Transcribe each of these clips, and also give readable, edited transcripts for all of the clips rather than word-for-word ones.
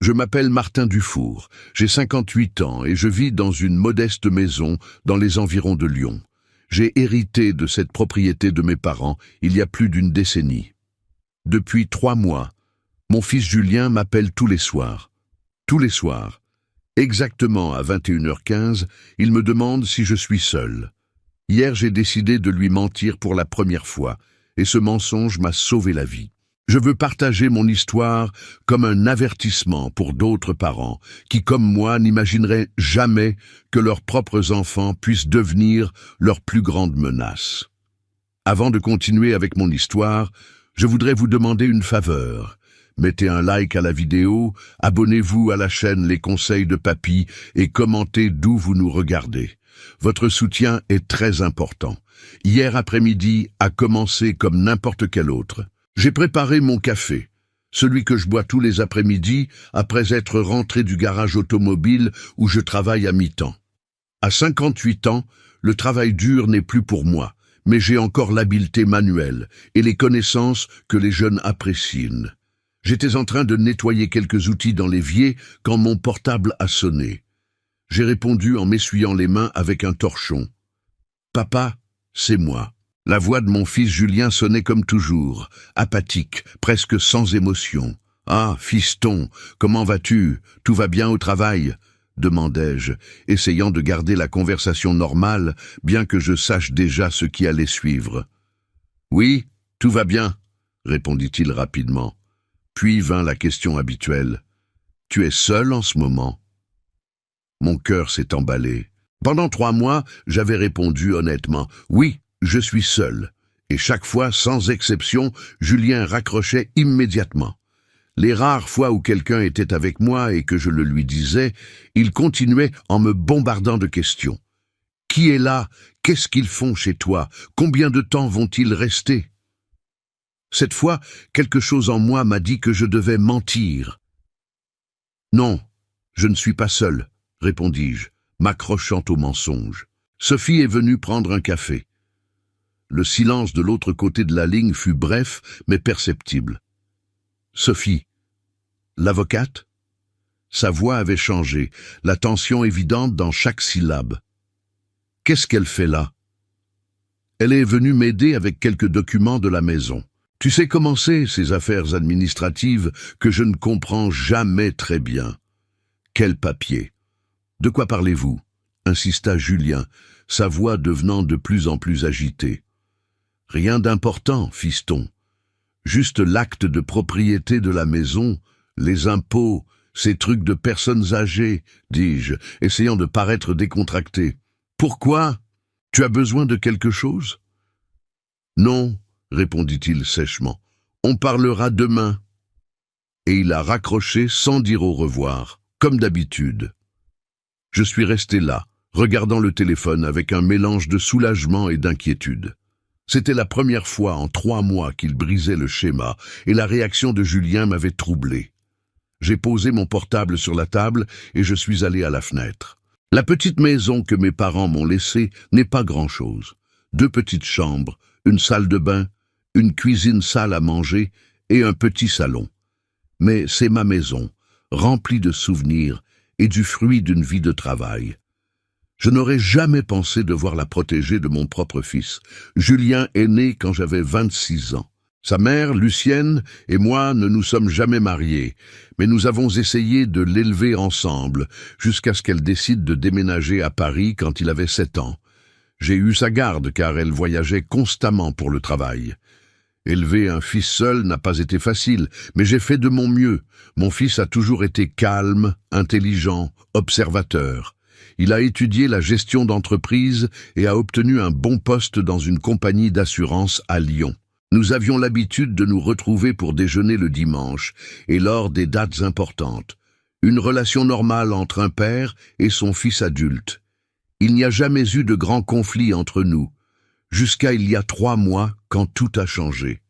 Je m'appelle Martin Dufour, j'ai 58 ans et je vis dans une modeste maison dans les environs de Lyon. J'ai hérité de cette propriété de mes parents il y a plus d'une décennie. Depuis 3 mois, mon fils Julien m'appelle tous les soirs. Tous les soirs, exactement à 21h15, il me demande si je suis seul. Hier, j'ai décidé de lui mentir pour la première fois, et ce mensonge m'a sauvé la vie. Je veux partager mon histoire comme un avertissement pour d'autres parents qui, comme moi, n'imagineraient jamais que leurs propres enfants puissent devenir leur plus grande menace. Avant de continuer avec mon histoire, je voudrais vous demander une faveur. Mettez un like à la vidéo, abonnez-vous à la chaîne Les Conseils de Papy et commentez d'où vous nous regardez. Votre soutien est très important. Hier après-midi a commencé comme n'importe quel autre. J'ai préparé mon café, celui que je bois tous les après-midi après être rentré du garage automobile où je travaille à mi-temps. À 58 ans, le travail dur n'est plus pour moi, mais j'ai encore l'habileté manuelle et les connaissances que les jeunes apprécient. J'étais en train de nettoyer quelques outils dans l'évier quand mon portable a sonné. J'ai répondu en m'essuyant les mains avec un torchon. « Papa, c'est moi. » La voix de mon fils Julien sonnait comme toujours, apathique, presque sans émotion. « Ah, fiston, comment vas-tu? Tout va bien au travail ?» demandai-je, essayant de garder la conversation normale, bien que je sache déjà ce qui allait suivre. « Oui, tout va bien, » répondit-il rapidement. Puis vint la question habituelle. « Tu es seul en ce moment ?» Mon cœur s'est emballé. Pendant 3 mois, j'avais répondu honnêtement « Oui, je suis seul », et chaque fois, sans exception, Julien raccrochait immédiatement. Les rares fois où quelqu'un était avec moi et que je le lui disais, il continuait en me bombardant de questions. « Qui est là? Qu'est-ce qu'ils font chez toi? Combien de temps vont-ils rester ?» Cette fois, quelque chose en moi m'a dit que je devais mentir. « Non, je ne suis pas seul, » répondis-je, m'accrochant au mensonge. Sophie est venue prendre un café. Le silence de l'autre côté de la ligne fut bref, mais perceptible. « Sophie, l'avocate ?» Sa voix avait changé, la tension évidente dans chaque syllabe. « Qu'est-ce qu'elle fait là ?» Elle est venue m'aider avec quelques documents de la maison. Tu sais comment c'est, ces affaires administratives que je ne comprends jamais très bien. Quel papier? De quoi parlez-vous? Insista Julien, sa voix devenant de plus en plus agitée. Rien d'important, fiston. Juste l'acte de propriété de la maison, les impôts, ces trucs de personnes âgées, dis-je, essayant de paraître décontracté. Pourquoi? Tu as besoin de quelque chose? Non, répondit-il sèchement. On parlera demain. Et il a raccroché sans dire au revoir, comme d'habitude. Je suis resté là, regardant le téléphone avec un mélange de soulagement et d'inquiétude. C'était la première fois en 3 mois qu'il brisait le schéma, et la réaction de Julien m'avait troublé. J'ai posé mon portable sur la table et je suis allé à la fenêtre. La petite maison que mes parents m'ont laissée n'est pas grand-chose. 2 petites chambres, une salle de bain, une cuisine-salle à manger et un petit salon. Mais c'est ma maison, remplie de souvenirs et du fruit d'une vie de travail. Je n'aurais jamais pensé devoir la protéger de mon propre fils. Julien est né quand j'avais 26 ans. Sa mère, Lucienne, et moi ne nous sommes jamais mariés, mais nous avons essayé de l'élever ensemble, jusqu'à ce qu'elle décide de déménager à Paris quand il avait 7 ans. J'ai eu sa garde car elle voyageait constamment pour le travail. Élever un fils seul n'a pas été facile, mais j'ai fait de mon mieux. Mon fils a toujours été calme, intelligent, observateur. Il a étudié la gestion d'entreprise et a obtenu un bon poste dans une compagnie d'assurance à Lyon. Nous avions l'habitude de nous retrouver pour déjeuner le dimanche et lors des dates importantes. Une relation normale entre un père et son fils adulte. Il n'y a jamais eu de grands conflits entre nous, jusqu'à il y a 3 mois quand tout a changé.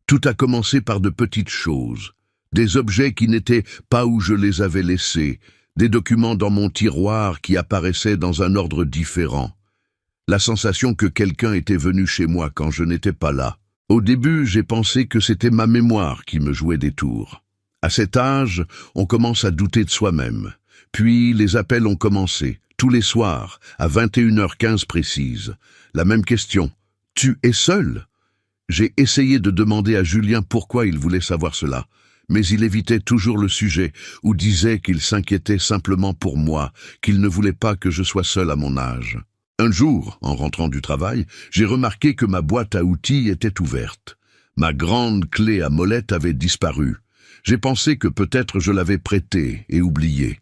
Tout a commencé par de petites choses, des objets qui n'étaient pas où je les avais laissés, des documents dans mon tiroir qui apparaissaient dans un ordre différent. La sensation que quelqu'un était venu chez moi quand je n'étais pas là. Au début, j'ai pensé que c'était ma mémoire qui me jouait des tours. À cet âge, on commence à douter de soi-même. Puis les appels ont commencé, tous les soirs, à 21h15 précise. La même question. Tu es seul? J'ai essayé de demander à Julien pourquoi il voulait savoir cela, mais il évitait toujours le sujet ou disait qu'il s'inquiétait simplement pour moi, qu'il ne voulait pas que je sois seul à mon âge. Un jour, en rentrant du travail, j'ai remarqué que ma boîte à outils était ouverte. Ma grande clé à molette avait disparu. J'ai pensé que peut-être je l'avais prêtée et oubliée.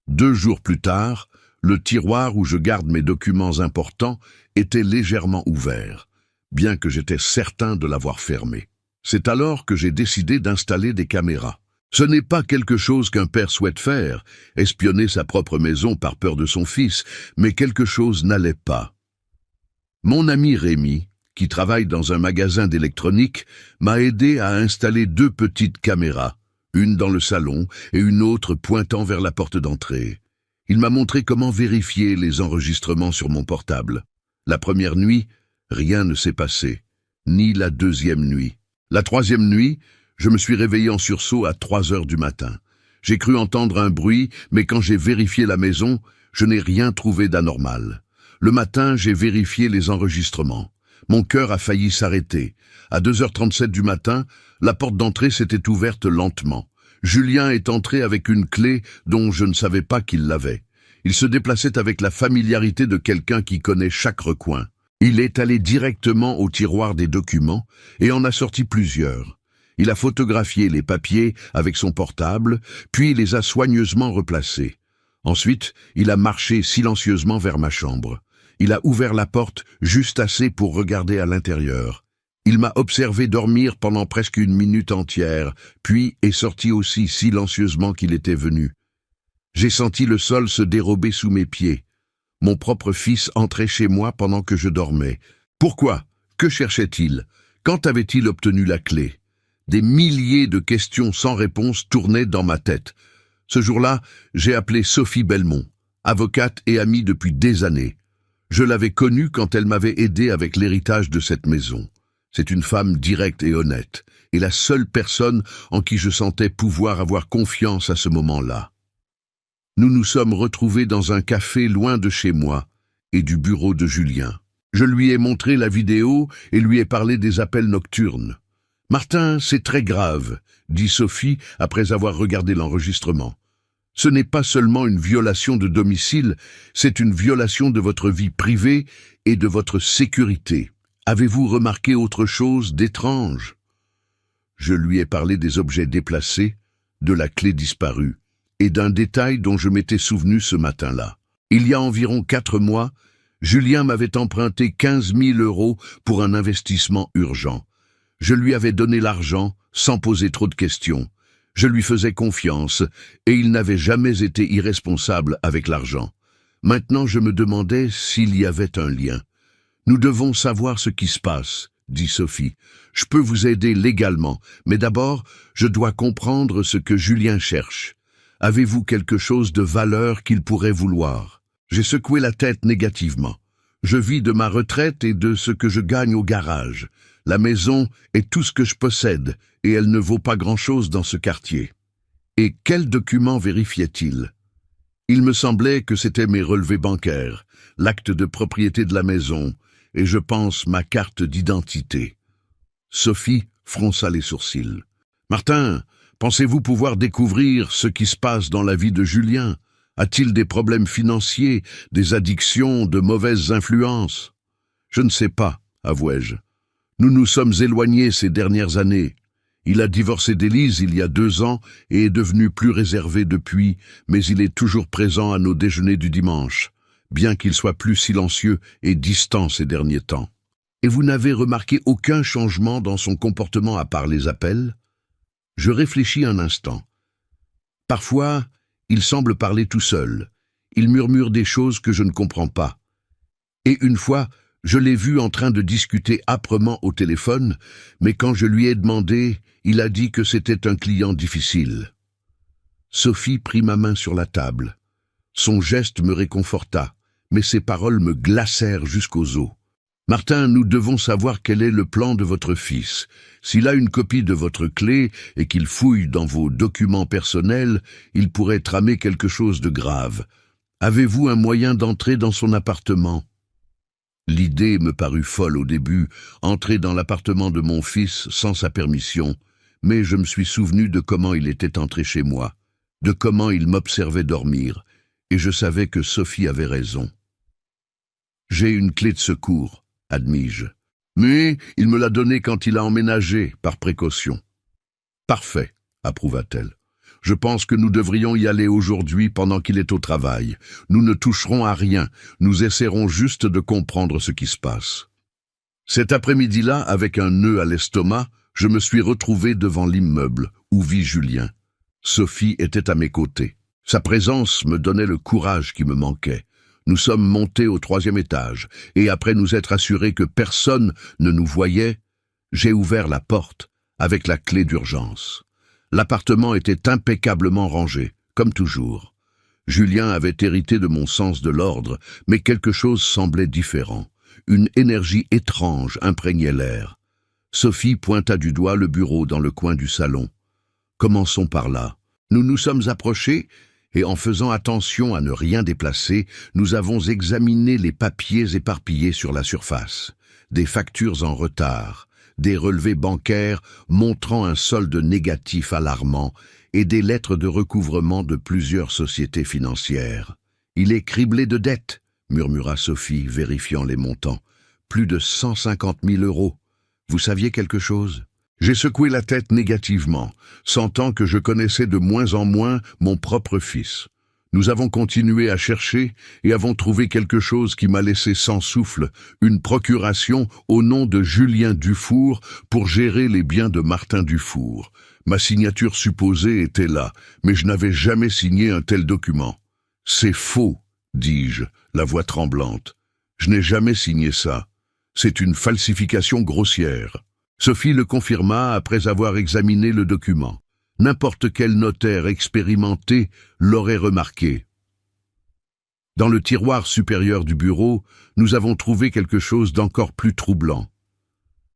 2 jours plus tard, le tiroir où je garde mes documents importants était légèrement ouvert, bien que j'étais certain de l'avoir fermé. C'est alors que j'ai décidé d'installer des caméras. Ce n'est pas quelque chose qu'un père souhaite faire, espionner sa propre maison par peur de son fils, mais quelque chose n'allait pas. Mon ami Rémi, qui travaille dans un magasin d'électronique, m'a aidé à installer 2 petites caméras, une dans le salon et une autre pointant vers la porte d'entrée. Il m'a montré comment vérifier les enregistrements sur mon portable. La première nuit, rien ne s'est passé, ni la deuxième nuit. La troisième nuit, je me suis réveillé en sursaut à 3 heures du matin. J'ai cru entendre un bruit, mais quand j'ai vérifié la maison, je n'ai rien trouvé d'anormal. Le matin, j'ai vérifié les enregistrements. Mon cœur a failli s'arrêter. À 2h37 du matin, la porte d'entrée s'était ouverte lentement. Julien est entré avec une clé dont je ne savais pas qu'il l'avait. Il se déplaçait avec la familiarité de quelqu'un qui connaît chaque recoin. Il est allé directement au tiroir des documents et en a sorti plusieurs. Il a photographié les papiers avec son portable, puis les a soigneusement replacés. Ensuite, il a marché silencieusement vers ma chambre. Il a ouvert la porte juste assez pour regarder à l'intérieur. Il m'a observé dormir pendant presque 1 minute entière, puis est sorti aussi silencieusement qu'il était venu. J'ai senti le sol se dérober sous mes pieds. Mon propre fils entrait chez moi pendant que je dormais. Pourquoi? Que cherchait-il? Quand avait-il obtenu la clé? Des milliers de questions sans réponse tournaient dans ma tête. Ce jour-là, j'ai appelé Sophie Belmont, avocate et amie depuis des années. Je l'avais connue quand elle m'avait aidé avec l'héritage de cette maison. C'est une femme directe et honnête, et la seule personne en qui je sentais pouvoir avoir confiance à ce moment-là. Nous nous sommes retrouvés dans un café loin de chez moi et du bureau de Julien. Je lui ai montré la vidéo et lui ai parlé des appels nocturnes. « Martin, c'est très grave », dit Sophie après avoir regardé l'enregistrement. « Ce n'est pas seulement une violation de domicile, c'est une violation de votre vie privée et de votre sécurité. Avez-vous remarqué autre chose d'étrange ?» Je lui ai parlé des objets déplacés, de la clé disparue et d'un détail dont je m'étais souvenu ce matin-là. Il y a environ 4 mois, Julien m'avait emprunté 15 000 € pour un investissement urgent. Je lui avais donné l'argent sans poser trop de questions. Je lui faisais confiance et il n'avait jamais été irresponsable avec l'argent. Maintenant, je me demandais s'il y avait un lien. « Nous devons savoir ce qui se passe », dit Sophie. « Je peux vous aider légalement, mais d'abord, je dois comprendre ce que Julien cherche. Avez-vous quelque chose de valeur qu'il pourrait vouloir ?» J'ai secoué la tête négativement. Je vis de ma retraite et de ce que je gagne au garage. La maison est tout ce que je possède, et elle ne vaut pas grand-chose dans ce quartier. Et quels documents vérifiait-il? Il me semblait que c'était mes relevés bancaires, l'acte de propriété de la maison, et je pense ma carte d'identité. Sophie fronça les sourcils. « Martin, pensez-vous pouvoir découvrir ce qui se passe dans la vie de Julien? A-t-il des problèmes financiers, des addictions, de mauvaises influences ?»« Je ne sais pas, avouai-je. Nous nous sommes éloignés ces dernières années. Il a divorcé d'Élise il y a 2 ans et est devenu plus réservé depuis, mais il est toujours présent à nos déjeuners du dimanche, bien qu'il soit plus silencieux et distant ces derniers temps. Et vous n'avez remarqué aucun changement dans son comportement à part les appels ?» Je réfléchis un instant. Parfois, il semble parler tout seul. Il murmure des choses que je ne comprends pas. Et une fois, je l'ai vu en train de discuter âprement au téléphone, mais quand je lui ai demandé, il a dit que c'était un client difficile. Sophie prit ma main sur la table. Son geste me réconforta, mais ses paroles me glacèrent jusqu'aux os. Martin, nous devons savoir quel est le plan de votre fils. S'il a une copie de votre clé et qu'il fouille dans vos documents personnels, il pourrait tramer quelque chose de grave. Avez-vous un moyen d'entrer dans son appartement ? L'idée me parut folle au début, entrer dans l'appartement de mon fils sans sa permission, mais je me suis souvenu de comment il était entré chez moi, de comment il m'observait dormir, et je savais que Sophie avait raison. J'ai une clé de secours, admis-je. Mais il me l'a donnée quand il a emménagé, par précaution. Parfait, approuva-t-elle. Je pense que nous devrions y aller aujourd'hui pendant qu'il est au travail. Nous ne toucherons à rien, nous essaierons juste de comprendre ce qui se passe. Cet après-midi-là, avec un nœud à l'estomac, je me suis retrouvé devant l'immeuble où vit Julien. Sophie était à mes côtés. Sa présence me donnait le courage qui me manquait. Nous sommes montés au 3e étage, et après nous être assurés que personne ne nous voyait, j'ai ouvert la porte avec la clé d'urgence. L'appartement était impeccablement rangé, comme toujours. Julien avait hérité de mon sens de l'ordre, mais quelque chose semblait différent. Une énergie étrange imprégnait l'air. Sophie pointa du doigt le bureau dans le coin du salon. Commençons par là. Nous nous sommes approchés, et en faisant attention à ne rien déplacer, nous avons examiné les papiers éparpillés sur la surface. Des factures en retard, des relevés bancaires montrant un solde négatif alarmant et des lettres de recouvrement de plusieurs sociétés financières. « Il est criblé de dettes », murmura Sophie, vérifiant les montants. « Plus de 150 000 €. Vous saviez quelque chose ?» J'ai secoué la tête négativement, sentant que je connaissais de moins en moins mon propre fils. Nous avons continué à chercher et avons trouvé quelque chose qui m'a laissé sans souffle, une procuration au nom de Julien Dufour pour gérer les biens de Martin Dufour. Ma signature supposée était là, mais je n'avais jamais signé un tel document. « C'est faux », dis-je, la voix tremblante. « Je n'ai jamais signé ça. C'est une falsification grossière. » Sophie le confirma après avoir examiné le document. N'importe quel notaire expérimenté l'aurait remarqué. Dans le tiroir supérieur du bureau, nous avons trouvé quelque chose d'encore plus troublant.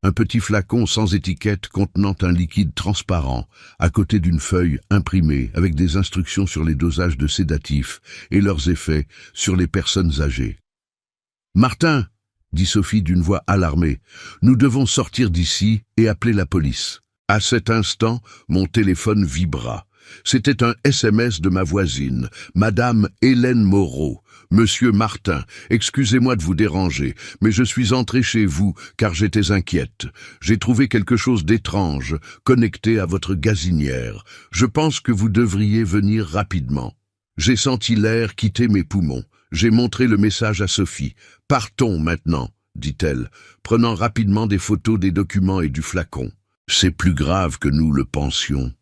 Un petit flacon sans étiquette contenant un liquide transparent, à côté d'une feuille imprimée avec des instructions sur les dosages de sédatifs et leurs effets sur les personnes âgées. « Martin !» dit Sophie d'une voix alarmée. « Nous devons sortir d'ici et appeler la police. » À cet instant, mon téléphone vibra. C'était un SMS de ma voisine, Madame Hélène Moreau. « Monsieur Martin, excusez-moi de vous déranger, mais je suis entré chez vous car j'étais inquiète. J'ai trouvé quelque chose d'étrange, connecté à votre gazinière. Je pense que vous devriez venir rapidement. » J'ai senti l'air quitter mes poumons. J'ai montré le message à Sophie. « Partons maintenant », dit-elle, prenant rapidement des photos des documents et du flacon. C'est plus grave que nous le pensions.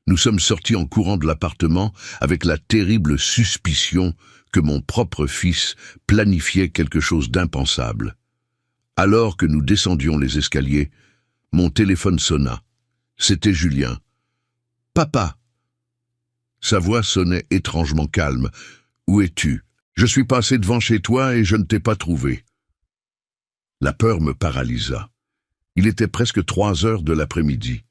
Nous sommes sortis en courant de l'appartement avec la terrible suspicion que mon propre fils planifiait quelque chose d'impensable. Alors que nous descendions les escaliers, mon téléphone sonna. C'était Julien. « Papa !» Sa voix sonnait étrangement calme. « Où es-tu ? Je suis passé devant chez toi et je ne t'ai pas trouvé. » La peur me paralysa. Il était presque 3 heures de l'après-midi.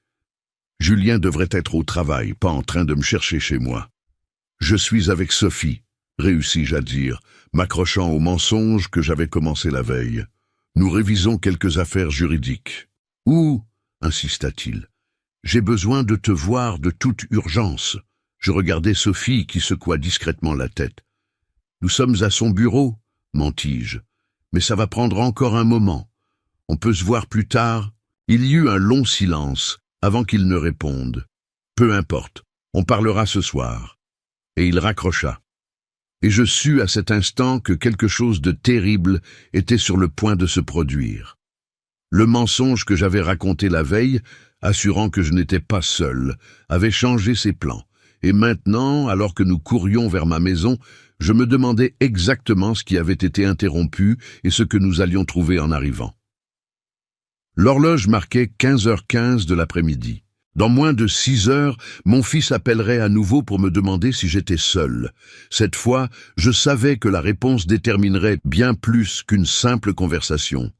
Julien devrait être au travail, pas en train de me chercher chez moi. « Je suis avec Sophie », réussis-je à dire, m'accrochant au mensonge que j'avais commencé la veille. « Nous révisons quelques affaires juridiques. »« Où ?» insista-t-il. « J'ai besoin de te voir de toute urgence. » Je regardais Sophie qui secoua discrètement la tête. « Nous sommes à son bureau, mentis-je, mais ça va prendre encore un moment. On peut se voir plus tard. » Il y eut un long silence avant qu'il ne réponde. « Peu importe, on parlera ce soir. » Et il raccrocha. Et je sus à cet instant que quelque chose de terrible était sur le point de se produire. Le mensonge que j'avais raconté la veille, assurant que je n'étais pas seul, avait changé ses plans. Et maintenant, alors que nous courions vers ma maison, je me demandais exactement ce qui avait été interrompu et ce que nous allions trouver en arrivant. L'horloge marquait 15h15 de l'après-midi. Dans moins de 6 heures, mon fils appellerait à nouveau pour me demander si j'étais seul. Cette fois, je savais que la réponse déterminerait bien plus qu'une simple conversation.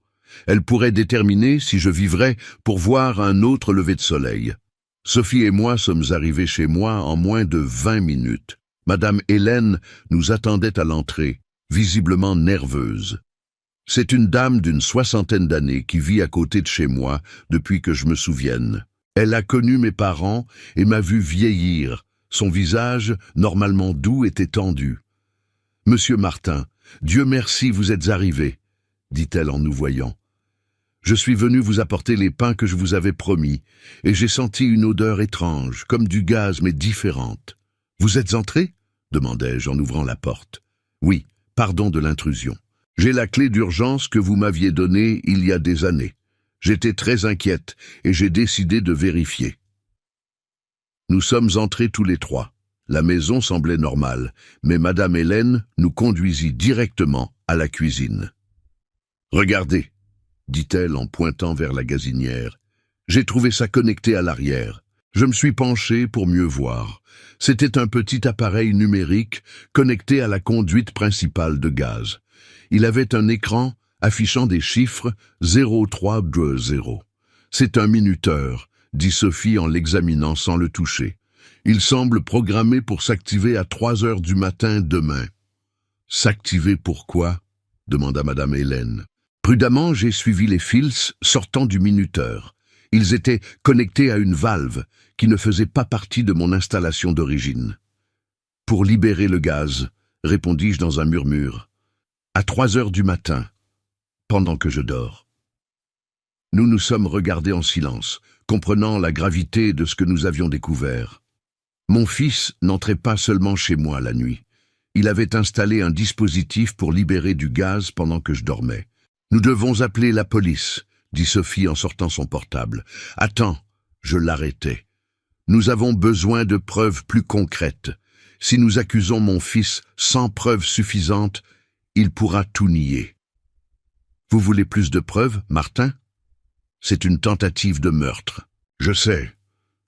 Elle pourrait déterminer si je vivrais pour voir un autre lever de soleil. Sophie et moi sommes arrivés chez moi en moins de 20 minutes. Madame Hélène nous attendait à l'entrée, visiblement nerveuse. C'est une dame d'une 60aine d'années qui vit à côté de chez moi depuis que je me souvienne. Elle a connu mes parents et m'a vu vieillir. Son visage, normalement doux, était tendu. « Monsieur Martin, Dieu merci, vous êtes arrivé, » dit-elle en nous voyant. « Je suis venu vous apporter les pains que je vous avais promis, et j'ai senti une odeur étrange, comme du gaz, mais différente. Vous êtes entré ?» demandai-je en ouvrant la porte. « Oui, pardon de l'intrusion. J'ai la clé d'urgence que vous m'aviez donnée il y a des années. J'étais très inquiète et j'ai décidé de vérifier. » Nous sommes entrés tous les trois. La maison semblait normale, mais Madame Hélène nous conduisit directement à la cuisine. « Regardez, » dit-elle en pointant vers la gazinière. « J'ai trouvé ça connecté à l'arrière. Je me suis penché pour mieux voir. C'était un petit appareil numérique connecté à la conduite principale de gaz. Il avait un écran affichant des chiffres 0320. C'est un minuteur, dit Sophie en l'examinant sans le toucher. Il semble programmé pour s'activer à 3 heures du matin demain. S'activer pourquoi? Demanda Madame Hélène. Prudemment, j'ai suivi les fils sortant du minuteur. Ils étaient connectés à une valve qui ne faisait pas partie de mon installation d'origine. Pour libérer le gaz, répondis-je dans un murmure. À 3 heures du matin, pendant que je dors. Nous nous sommes regardés en silence, comprenant la gravité de ce que nous avions découvert. Mon fils n'entrait pas seulement chez moi la nuit. Il avait installé un dispositif pour libérer du gaz pendant que je dormais. « Nous devons appeler la police », dit Sophie en sortant son portable. « Attends », je l'arrêtai. « Nous avons besoin de preuves plus concrètes. Si nous accusons mon fils sans preuves suffisantes, il pourra tout nier. »« Vous voulez plus de preuves, Martin ? C'est une tentative de meurtre. »« Je sais, »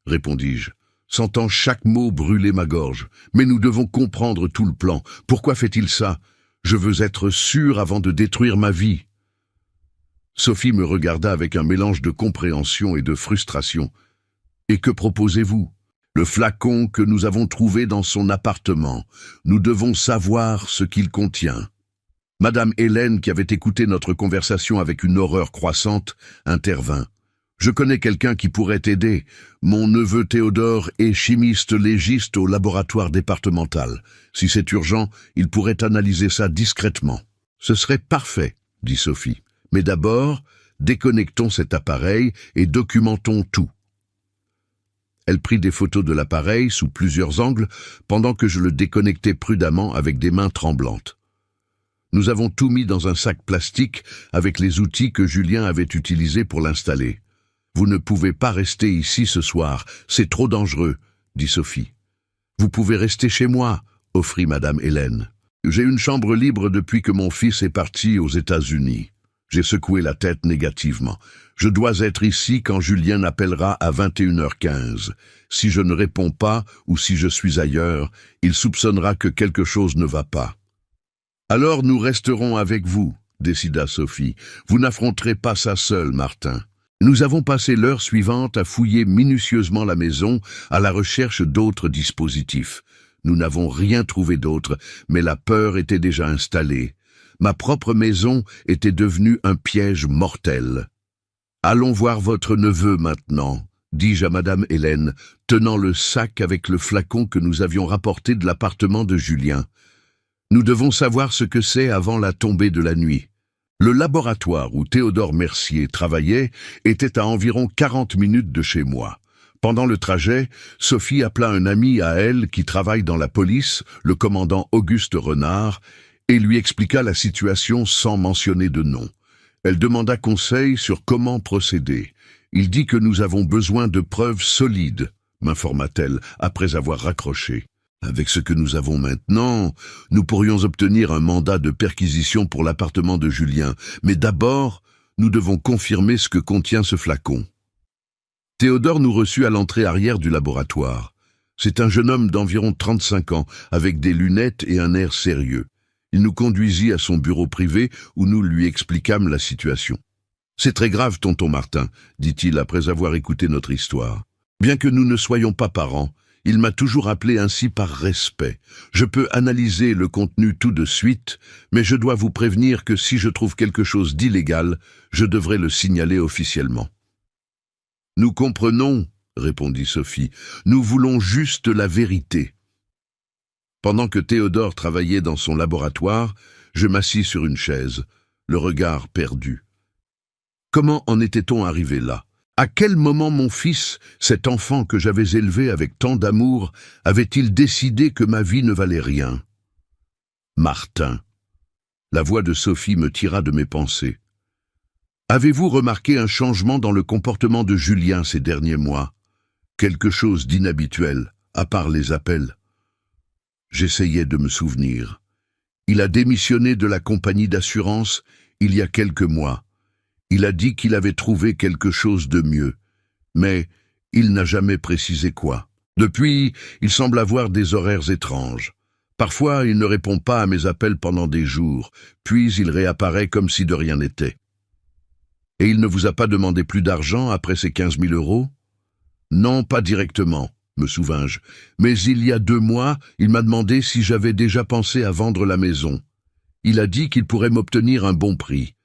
répondis-je, sentant chaque mot brûler ma gorge. « Mais nous devons comprendre tout le plan. Pourquoi fait-il ça? Je veux être sûr avant de détruire ma vie. » Sophie me regarda avec un mélange de compréhension et de frustration. « Et que proposez-vous ? Le flacon que nous avons trouvé dans son appartement. Nous devons savoir ce qu'il contient. » Madame Hélène, qui avait écouté notre conversation avec une horreur croissante, intervint. « Je connais quelqu'un qui pourrait t'aider. Mon neveu Théodore est chimiste légiste au laboratoire départemental. Si c'est urgent, il pourrait analyser ça discrètement. »« Ce serait parfait, » dit Sophie. « Mais d'abord, déconnectons cet appareil et documentons tout. » Elle prit des photos de l'appareil sous plusieurs angles pendant que je le déconnectais prudemment avec des mains tremblantes. Nous avons tout mis dans un sac plastique avec les outils que Julien avait utilisés pour l'installer. « Vous ne pouvez pas rester ici ce soir, c'est trop dangereux, » dit Sophie. « Vous pouvez rester chez moi, » offrit Madame Hélène. « J'ai une chambre libre depuis que mon fils est parti aux États-Unis. » J'ai secoué la tête négativement. « Je dois être ici quand Julien appellera à 21h15. Si je ne réponds pas ou si je suis ailleurs, il soupçonnera que quelque chose ne va pas. »« Alors nous resterons avec vous, » décida Sophie. « Vous n'affronterez pas ça seul, Martin. » Nous avons passé l'heure suivante à fouiller minutieusement la maison à la recherche d'autres dispositifs. Nous n'avons rien trouvé d'autre, mais la peur était déjà installée. Ma propre maison était devenue un piège mortel. « Allons voir votre neveu maintenant, » dis-je à Madame Hélène, tenant le sac avec le flacon que nous avions rapporté de l'appartement de Julien. « Nous devons savoir ce que c'est avant la tombée de la nuit. » Le laboratoire où Théodore Mercier travaillait était à environ 40 minutes de chez moi. Pendant le trajet, Sophie appela un ami à elle qui travaille dans la police, le commandant Auguste Renard, et lui expliqua la situation sans mentionner de nom. Elle demanda conseil sur comment procéder. « Il dit que nous avons besoin de preuves solides, » m'informa-t-elle après avoir raccroché. « Avec ce que nous avons maintenant, nous pourrions obtenir un mandat de perquisition pour l'appartement de Julien, mais d'abord, nous devons confirmer ce que contient ce flacon. » Théodore nous reçut à l'entrée arrière du laboratoire. C'est un jeune homme d'environ 35 ans, avec des lunettes et un air sérieux. Il nous conduisit à son bureau privé où nous lui expliquâmes la situation. C'est très grave, tonton Martin, dit-il après avoir écouté notre histoire. Bien que nous ne soyons pas parents, il m'a toujours appelé ainsi par respect. Je peux analyser le contenu tout de suite, mais je dois vous prévenir que si je trouve quelque chose d'illégal, je devrais le signaler officiellement. Nous comprenons, répondit Sophie, nous voulons juste la vérité. Pendant que Théodore travaillait dans son laboratoire, je m'assis sur une chaise, le regard perdu. Comment en était-on arrivé là? À quel moment mon fils, cet enfant que j'avais élevé avec tant d'amour, avait-il décidé que ma vie ne valait rien? Martin. La voix de Sophie me tira de mes pensées. Avez-vous remarqué un changement dans le comportement de Julien ces derniers mois? Quelque chose d'inhabituel, à part les appels. J'essayais de me souvenir. Il a démissionné de la compagnie d'assurance il y a quelques mois. Il a dit qu'il avait trouvé quelque chose de mieux, mais il n'a jamais précisé quoi. Depuis, il semble avoir des horaires étranges. Parfois, il ne répond pas à mes appels pendant des jours, puis il réapparaît comme si de rien n'était. Et il ne vous a pas demandé plus d'argent après ces 15 000 €? Non, pas directement, me souvins-je, mais il y a 2 mois, il m'a demandé si j'avais déjà pensé à vendre la maison. Il a dit qu'il pourrait m'obtenir un bon prix,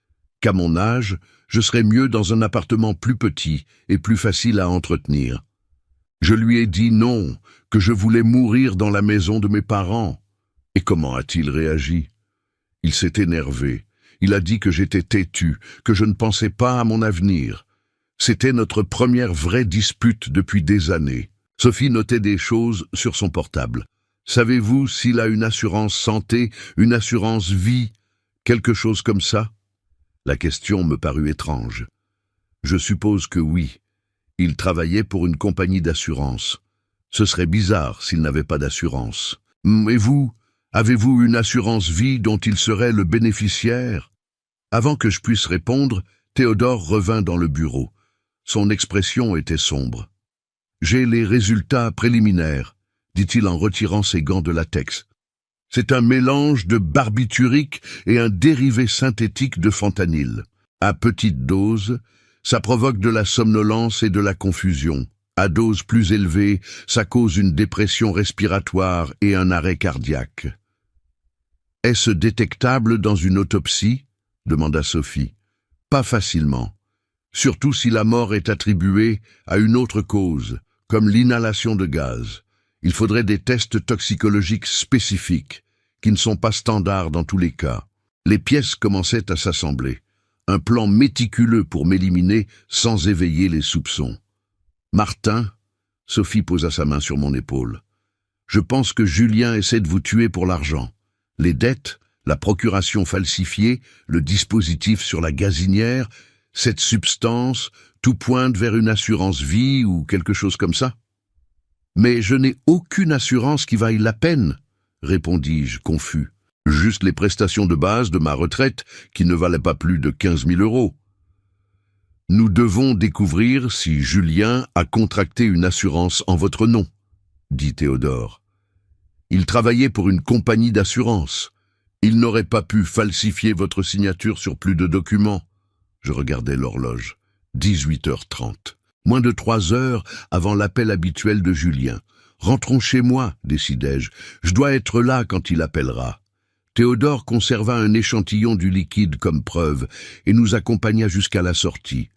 qu'à mon âge, je serais mieux dans un appartement plus petit et plus facile à entretenir. Je lui ai dit non, que je voulais mourir dans la maison de mes parents. Et comment a-t-il réagi? Il s'est énervé. Il a dit que j'étais têtu, que je ne pensais pas à mon avenir. C'était notre première vraie dispute depuis des années. Sophie notait des choses sur son portable. Savez-vous s'il a une assurance santé, une assurance vie, quelque chose comme ça? La question me parut étrange. Je suppose que oui. Il travaillait pour une compagnie d'assurance. Ce serait bizarre s'il n'avait pas d'assurance. Et vous, avez-vous une assurance vie dont il serait le bénéficiaire? Avant que je puisse répondre, Théodore revint dans le bureau. Son expression était sombre. J'ai les résultats préliminaires, dit-il en retirant ses gants de latex. C'est un mélange de barbiturique et un dérivé synthétique de fentanyl. À petite dose, ça provoque de la somnolence et de la confusion. À dose plus élevée, ça cause une dépression respiratoire et un arrêt cardiaque. Est-ce détectable dans une autopsie? Demanda Sophie. Pas facilement. Surtout si la mort est attribuée à une autre cause, comme l'inhalation de gaz. Il faudrait des tests toxicologiques spécifiques, qui ne sont pas standards dans tous les cas. Les pièces commençaient à s'assembler. Un plan méticuleux pour m'éliminer sans éveiller les soupçons. Martin, Sophie posa sa main sur mon épaule. Je pense que Julien essaie de vous tuer pour l'argent. Les dettes, la procuration falsifiée, le dispositif sur la gazinière, cette substance, tout pointe vers une assurance vie ou quelque chose comme ça. Mais je n'ai aucune assurance qui vaille la peine, répondis-je, confus. Juste les prestations de base de ma retraite qui ne valaient pas plus de 15 000 €. Nous devons découvrir si Julien a contracté une assurance en votre nom, dit Théodore. Il travaillait pour une compagnie d'assurance. Il n'aurait pas pu falsifier votre signature sur plus de documents. Je regardais l'horloge. 18h30. Moins de 3 heures avant l'appel habituel de Julien. Rentrons chez moi, décidai-je. Je dois être là quand il appellera. Théodore conserva un échantillon du liquide comme preuve et nous accompagna jusqu'à la sortie.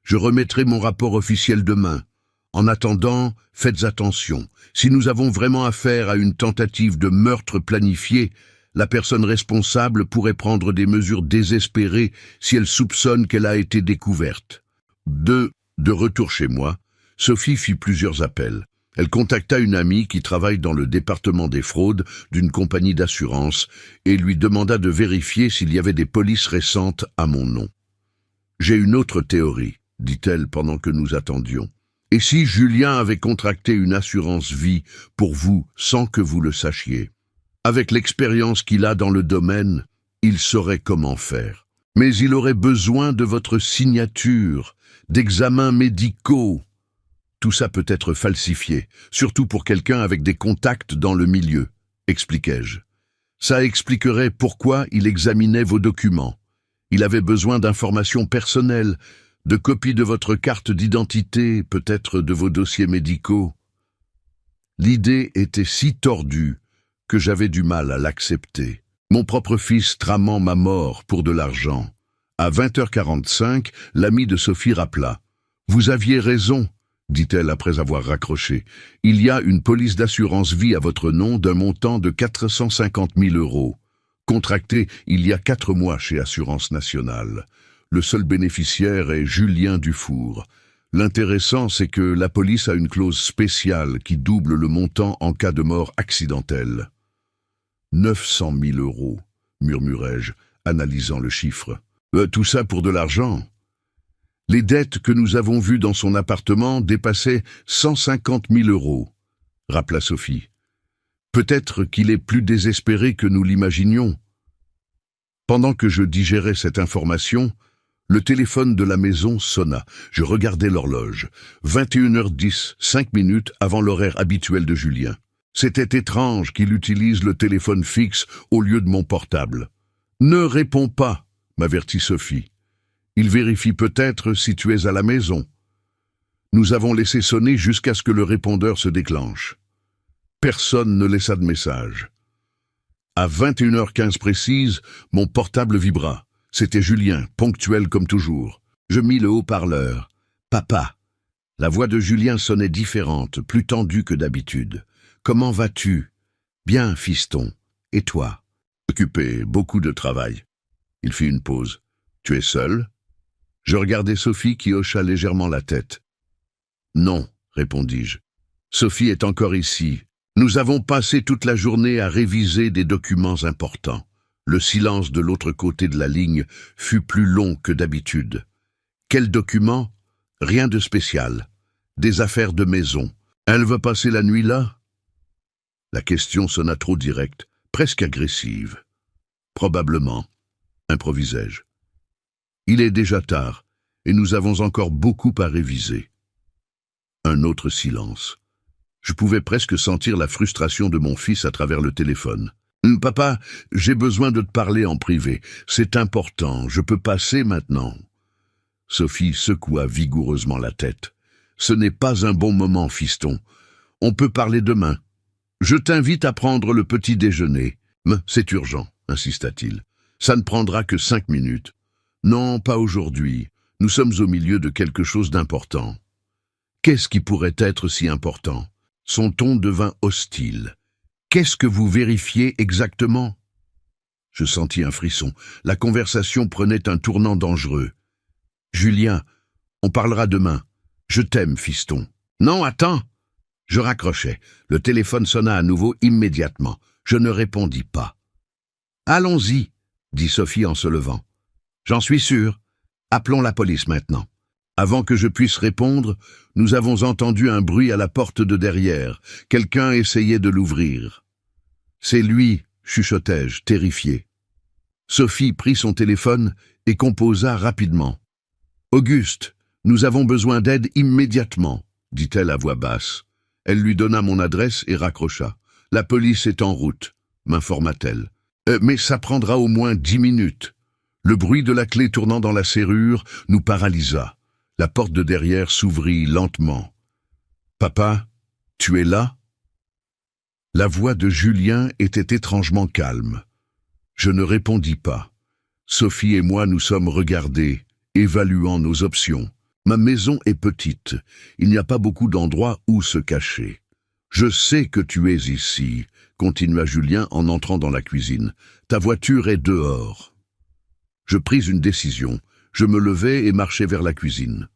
Je remettrai mon rapport officiel demain. En attendant, faites attention. Si nous avons vraiment affaire à une tentative de meurtre planifié, la personne responsable pourrait prendre des mesures désespérées si elle soupçonne qu'elle a été découverte. De retour chez moi, Sophie fit plusieurs appels. Elle contacta une amie qui travaille dans le département des fraudes d'une compagnie d'assurance et lui demanda de vérifier s'il y avait des polices récentes à mon nom. « J'ai une autre théorie, dit-elle pendant que nous attendions. Et si Julien avait contracté une assurance vie pour vous sans que vous le sachiez? Avec l'expérience qu'il a dans le domaine, il saurait comment faire. Mais il aurait besoin de votre signature, d'examens médicaux. Tout ça peut être falsifié, surtout pour quelqu'un avec des contacts dans le milieu, expliquai-je. Ça expliquerait pourquoi il examinait vos documents. Il avait besoin d'informations personnelles, de copies de votre carte d'identité, peut-être de vos dossiers médicaux. L'idée était si tordue que j'avais du mal à l'accepter. Mon propre fils tramant ma mort pour de l'argent. À 20h45, l'ami de Sophie rappela. « Vous aviez raison », dit-elle après avoir raccroché. « Il y a une police d'assurance vie à votre nom d'un montant de 450 000 €, contractée il y a 4 mois chez Assurance Nationale. Le seul bénéficiaire est Julien Dufour. L'intéressant, c'est que la police a une clause spéciale qui double le montant en cas de mort accidentelle. » 900 000 €, murmurai-je, analysant le chiffre. Tout ça pour de l'argent. Les dettes que nous avons vues dans son appartement dépassaient 150 000 €, rappela Sophie. Peut-être qu'il est plus désespéré que nous l'imaginions. Pendant que je digérais cette information, le téléphone de la maison sonna. Je regardai l'horloge. 21h10, 5 minutes avant l'horaire habituel de Julien. C'était étrange qu'il utilise le téléphone fixe au lieu de mon portable. « Ne réponds pas », m'avertit Sophie. « Il vérifie peut-être si tu es à la maison. » Nous avons laissé sonner jusqu'à ce que le répondeur se déclenche. Personne ne laissa de message. À 21h15 précise, mon portable vibra. C'était Julien, ponctuel comme toujours. Je mis le haut-parleur. « Papa !» La voix de Julien sonnait différente, plus tendue que d'habitude. « Comment vas-tu ?»« Bien, fiston. Et toi ?»« Occupé, beaucoup de travail. » Il fit une pause. « Tu es seul ?» Je regardai Sophie qui hocha légèrement la tête. « Non, répondis-je. Sophie est encore ici. Nous avons passé toute la journée à réviser des documents importants. » Le silence de l'autre côté de la ligne fut plus long que d'habitude. « Quel document ? Rien de spécial. Des affaires de maison. Elle veut passer la nuit là ?» La question sonna trop directe, presque agressive. « Probablement, » improvisai-je. « Il est déjà tard, et nous avons encore beaucoup à réviser. » Un autre silence. Je pouvais presque sentir la frustration de mon fils à travers le téléphone. « Papa, j'ai besoin de te parler en privé. C'est important, je peux passer maintenant. » Sophie secoua vigoureusement la tête. « Ce n'est pas un bon moment, fiston. On peut parler demain. Je t'invite à prendre le petit déjeuner. »« C'est urgent, » insista-t-il. « Ça ne prendra que 5 minutes. »« Non, pas aujourd'hui. Nous sommes au milieu de quelque chose d'important. »« Qu'est-ce qui pourrait être si important ?» Son ton devint hostile. « Qu'est-ce que vous vérifiez exactement ?» Je sentis un frisson. La conversation prenait un tournant dangereux. « Julien, on parlera demain. Je t'aime, fiston. »« Non, attends !» Je raccrochai. Le téléphone sonna à nouveau immédiatement. Je ne répondis pas. « Allons-y, » dit Sophie en se levant. « J'en suis sûr. Appelons la police maintenant. » Avant que je puisse répondre, nous avons entendu un bruit à la porte de derrière. Quelqu'un essayait de l'ouvrir. « C'est lui », chuchotai-je, terrifié. Sophie prit son téléphone et composa rapidement. « Auguste, nous avons besoin d'aide immédiatement », dit-elle à voix basse. Elle lui donna mon adresse et raccrocha. « La police est en route », m'informa-t-elle. « Mais ça prendra au moins 10 minutes. » Le bruit de la clé tournant dans la serrure nous paralysa. La porte de derrière s'ouvrit lentement. « Papa, tu es là ?» La voix de Julien était étrangement calme. Je ne répondis pas. Sophie et moi nous sommes regardés, évaluant nos options. Ma maison est petite. Il n'y a pas beaucoup d'endroits où se cacher. « Je sais que tu es ici », continua Julien en entrant dans la cuisine. « Ta voiture est dehors. » Je pris une décision. Je me levai et marchai vers la cuisine.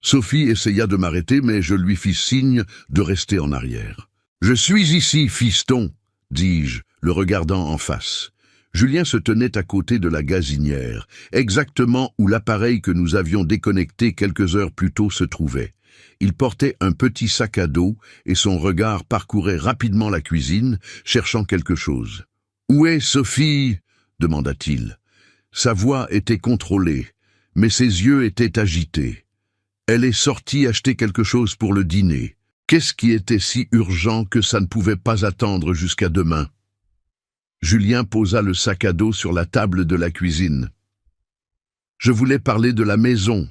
Sophie essaya de m'arrêter, mais je lui fis signe de rester en arrière. « Je suis ici, fiston !» dis-je, le regardant en face. Julien se tenait à côté de la gazinière, exactement où l'appareil que nous avions déconnecté quelques heures plus tôt se trouvait. Il portait un petit sac à dos et son regard parcourait rapidement la cuisine, cherchant quelque chose. « Où est Sophie ?» demanda-t-il. Sa voix était contrôlée, mais ses yeux étaient agités. Elle est sortie acheter quelque chose pour le dîner. Qu'est-ce qui était si urgent que ça ne pouvait pas attendre jusqu'à demain? Julien posa le sac à dos sur la table de la cuisine. Je voulais parler de la maison.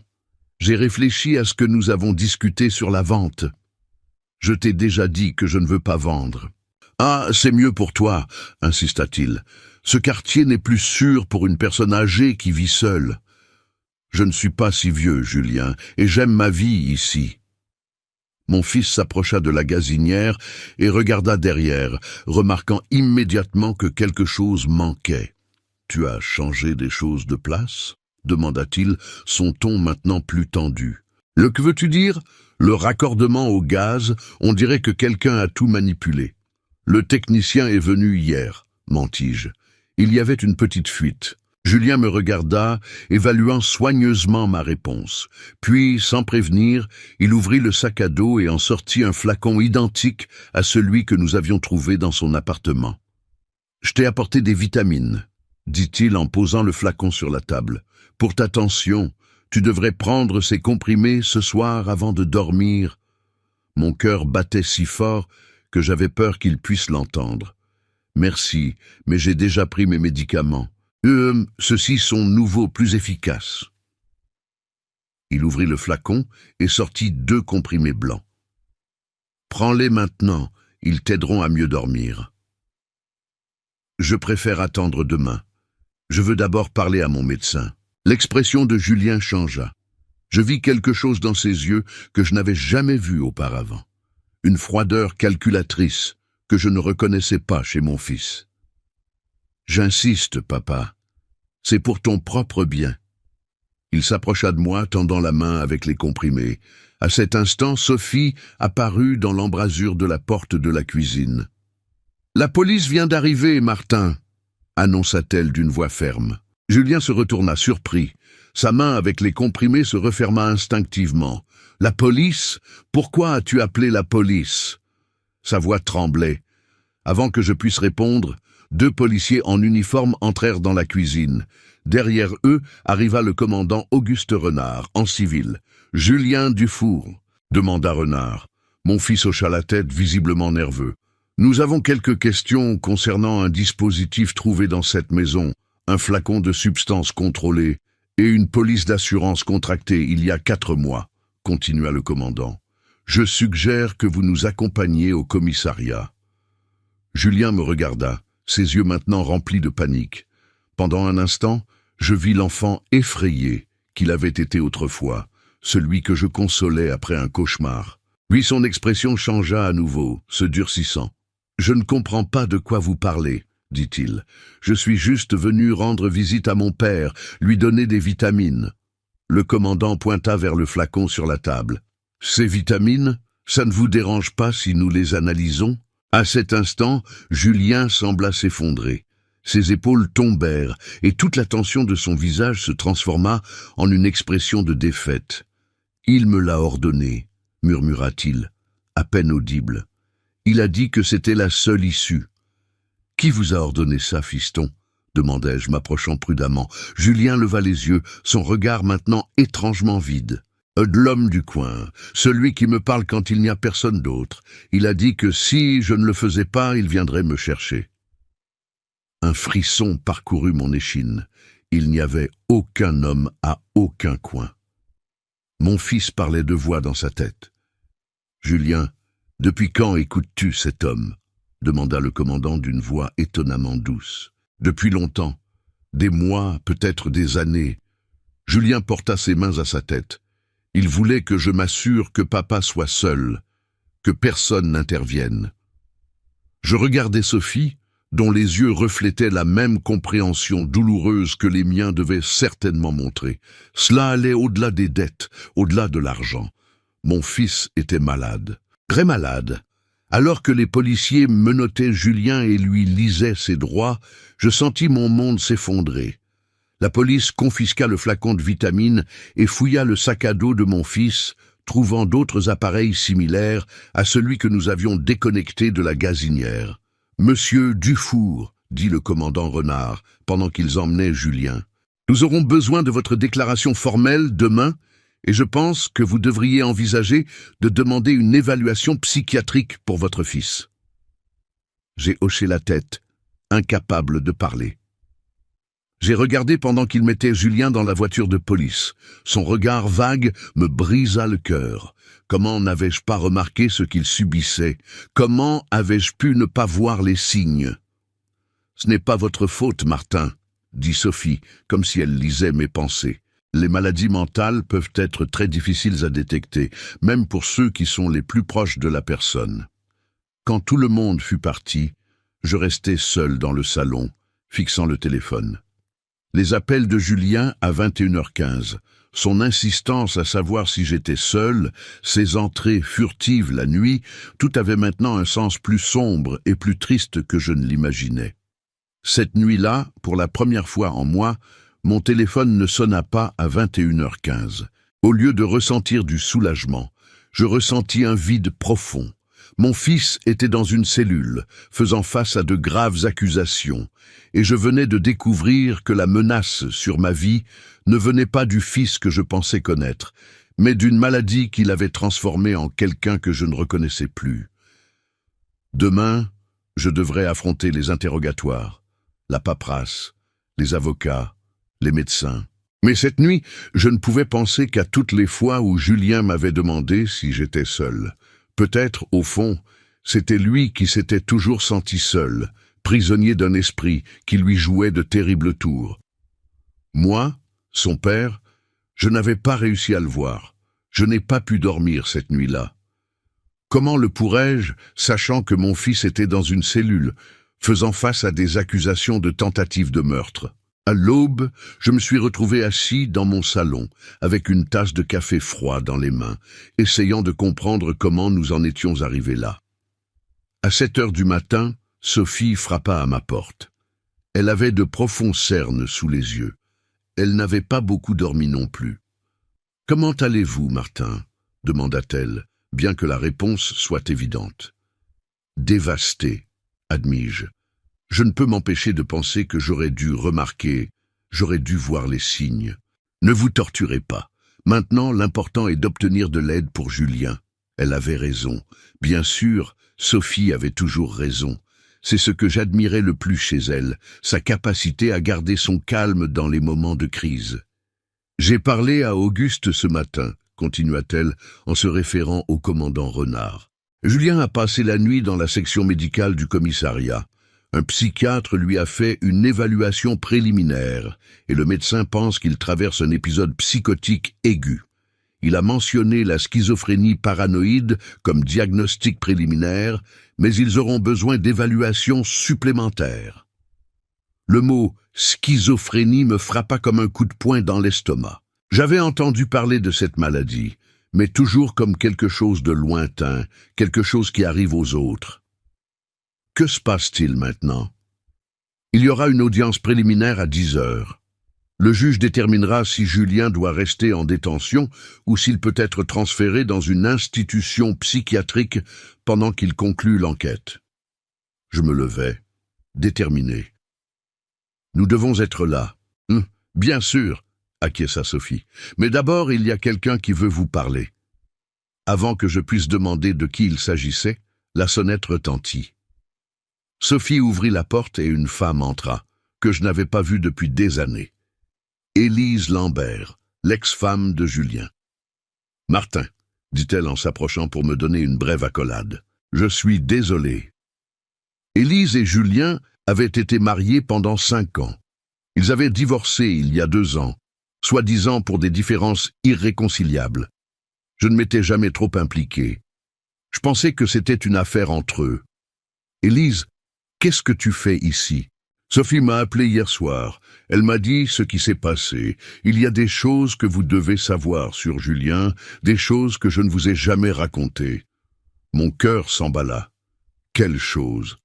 J'ai réfléchi à ce que nous avons discuté sur la vente. Je t'ai déjà dit que je ne veux pas vendre. Ah, c'est mieux pour toi, insista-t-il. Ce quartier n'est plus sûr pour une personne âgée qui vit seule. Je ne suis pas si vieux, Julien, et j'aime ma vie ici. Mon fils s'approcha de la gazinière et regarda derrière, remarquant immédiatement que quelque chose manquait. « Tu as changé des choses de place ?» demanda-t-il, son ton maintenant plus tendu. « Que veux-tu dire ? Le raccordement au gaz, on dirait que quelqu'un a tout manipulé. Le technicien est venu hier, mentis-je. Il y avait une petite fuite. » Julien me regarda, évaluant soigneusement ma réponse. Puis, sans prévenir, il ouvrit le sac à dos et en sortit un flacon identique à celui que nous avions trouvé dans son appartement. « Je t'ai apporté des vitamines, » dit-il en posant le flacon sur la table. « Pour ta tension, tu devrais prendre ces comprimés ce soir avant de dormir. » Mon cœur battait si fort que j'avais peur qu'il puisse l'entendre. « Merci, mais j'ai déjà pris mes médicaments. Ceux-ci sont nouveaux, plus efficaces. » Il ouvrit le flacon et sortit 2 comprimés blancs. « Prends-les maintenant, ils t'aideront à mieux dormir. »« Je préfère attendre demain. Je veux d'abord parler à mon médecin. » L'expression de Julien changea. Je vis quelque chose dans ses yeux que je n'avais jamais vu auparavant. Une froideur calculatrice que je ne reconnaissais pas chez mon fils. « J'insiste, papa. C'est pour ton propre bien. » Il s'approcha de moi, tendant la main avec les comprimés. À cet instant, Sophie apparut dans l'embrasure de la porte de la cuisine. « La police vient d'arriver, Martin !» annonça-t-elle d'une voix ferme. Julien se retourna surpris. Sa main avec les comprimés se referma instinctivement. « La police ? Pourquoi as-tu appelé la police ?» Sa voix tremblait. Avant que je puisse répondre, 2 policiers en uniforme entrèrent dans la cuisine. Derrière eux arriva le commandant Auguste Renard, en civil. « Julien Dufour ?» demanda Renard. Mon fils hocha la tête, visiblement nerveux. « Nous avons quelques questions concernant un dispositif trouvé dans cette maison, un flacon de substance contrôlée et une police d'assurance contractée il y a 4 mois, » continua le commandant. « Je suggère que vous nous accompagniez au commissariat. » Julien me regarda, ses yeux maintenant remplis de panique. Pendant un instant, je vis l'enfant effrayé qu'il avait été autrefois, celui que je consolais après un cauchemar. Puis son expression changea à nouveau, se durcissant. « Je ne comprends pas de quoi vous parlez, » dit-il. « Je suis juste venu rendre visite à mon père, lui donner des vitamines. » Le commandant pointa vers le flacon sur la table. « Ces vitamines, ça ne vous dérange pas si nous les analysons ?» À cet instant, Julien sembla s'effondrer. Ses épaules tombèrent et toute la tension de son visage se transforma en une expression de défaite. « Il me l'a ordonné, » murmura-t-il, à peine audible. « Il a dit que c'était la seule issue. »« Qui vous a ordonné ça, fiston ?» demandai-je, m'approchant prudemment. Julien leva les yeux, son regard maintenant étrangement vide. « De l'homme du coin, celui qui me parle quand il n'y a personne d'autre. Il a dit que si je ne le faisais pas, il viendrait me chercher. » Un frisson parcourut mon échine. Il n'y avait aucun homme à aucun coin. Mon fils parlait de voix dans sa tête. « Julien, depuis quand écoutes-tu cet homme ?» demanda le commandant d'une voix étonnamment douce. « Depuis longtemps. Des mois, peut-être des années. » Julien porta ses mains à sa tête. Il voulait que je m'assure que papa soit seul, que personne n'intervienne. Je regardais Sophie, dont les yeux reflétaient la même compréhension douloureuse que les miens devaient certainement montrer. Cela allait au-delà des dettes, au-delà de l'argent. Mon fils était malade, très malade. Alors que les policiers menottaient Julien et lui lisaient ses droits, je sentis mon monde s'effondrer. La police confisqua le flacon de vitamines et fouilla le sac à dos de mon fils, trouvant d'autres appareils similaires à celui que nous avions déconnecté de la gazinière. « Monsieur Dufour, » dit le commandant Renard, pendant qu'ils emmenaient Julien, « nous aurons besoin de votre déclaration formelle demain, et je pense que vous devriez envisager de demander une évaluation psychiatrique pour votre fils. » J'ai hoché la tête, incapable de parler. « J'ai regardé pendant qu'il mettait Julien dans la voiture de police. Son regard vague me brisa le cœur. Comment n'avais-je pas remarqué ce qu'il subissait? Comment avais-je pu ne pas voir les signes? « Ce n'est pas votre faute, Martin, » dit Sophie, comme si elle lisait mes pensées. Les maladies mentales peuvent être très difficiles à détecter, même pour ceux qui sont les plus proches de la personne. Quand tout le monde fut parti, je restai seul dans le salon, fixant le téléphone. Les appels de Julien à 21h15, son insistance à savoir si j'étais seul, ses entrées furtives la nuit, tout avait maintenant un sens plus sombre et plus triste que je ne l'imaginais. Cette nuit-là, pour la première fois en moi, mon téléphone ne sonna pas à 21h15. Au lieu de ressentir du soulagement, je ressentis un vide profond. Mon fils était dans une cellule, faisant face à de graves accusations, et je venais de découvrir que la menace sur ma vie ne venait pas du fils que je pensais connaître, mais d'une maladie qui l'avait transformé en quelqu'un que je ne reconnaissais plus. Demain, je devrais affronter les interrogatoires, la paperasse, les avocats, les médecins. Mais cette nuit, je ne pouvais penser qu'à toutes les fois où Julien m'avait demandé si j'étais seul. Peut-être, au fond, c'était lui qui s'était toujours senti seul, prisonnier d'un esprit qui lui jouait de terribles tours. Moi, son père, je n'avais pas réussi à le voir. Je n'ai pas pu dormir cette nuit-là. Comment le pourrais-je, sachant que mon fils était dans une cellule, faisant face à des accusations de tentative de meurtre? À l'aube, je me suis retrouvé assis dans mon salon, avec une tasse de café froid dans les mains, essayant de comprendre comment nous en étions arrivés là. À 7h du matin, Sophie frappa à ma porte. Elle avait de profonds cernes sous les yeux. Elle n'avait pas beaucoup dormi non plus. « Comment allez-vous, Martin ?» demanda-t-elle, bien que la réponse soit évidente. « Dévasté, admis-je. Je ne peux m'empêcher de penser que j'aurais dû remarquer, j'aurais dû voir les signes. Ne vous torturez pas. Maintenant, l'important est d'obtenir de l'aide pour Julien. » Elle avait raison. Bien sûr, Sophie avait toujours raison. C'est ce que j'admirais le plus chez elle, sa capacité à garder son calme dans les moments de crise. « J'ai parlé à Auguste ce matin, » continua-t-elle en se référant au commandant Renard. « Julien a passé la nuit dans la section médicale du commissariat. Un psychiatre lui a fait une évaluation préliminaire et le médecin pense qu'il traverse un épisode psychotique aigu. Il a mentionné la schizophrénie paranoïde comme diagnostic préliminaire, mais ils auront besoin d'évaluations supplémentaires. » Le mot « schizophrénie » me frappa comme un coup de poing dans l'estomac. J'avais entendu parler de cette maladie, mais toujours comme quelque chose de lointain, quelque chose qui arrive aux autres. Que se passe-t-il maintenant? Il y aura une audience préliminaire à 10h. Le juge déterminera si Julien doit rester en détention ou s'il peut être transféré dans une institution psychiatrique pendant qu'il conclut l'enquête. Je me levai, déterminé. Nous devons être là. Bien sûr, acquiesça Sophie. Mais d'abord, il y a quelqu'un qui veut vous parler. Avant que je puisse demander de qui il s'agissait, la sonnette retentit. Sophie ouvrit la porte et une femme entra, que je n'avais pas vue depuis des années. Élise Lambert, l'ex-femme de Julien. « Martin, » dit-elle en s'approchant pour me donner une brève accolade, « je suis désolé. » Élise et Julien avaient été mariés pendant 5 ans. Ils avaient divorcé il y a 2 ans, soi-disant pour des différences irréconciliables. Je ne m'étais jamais trop impliqué. Je pensais que c'était une affaire entre eux. « Élise, qu'est-ce que tu fais ici? » Sophie m'a appelé hier soir. Elle m'a dit ce qui s'est passé. Il y a des choses que vous devez savoir sur Julien, des choses que je ne vous ai jamais racontées. Mon cœur s'emballa. Quelle chose!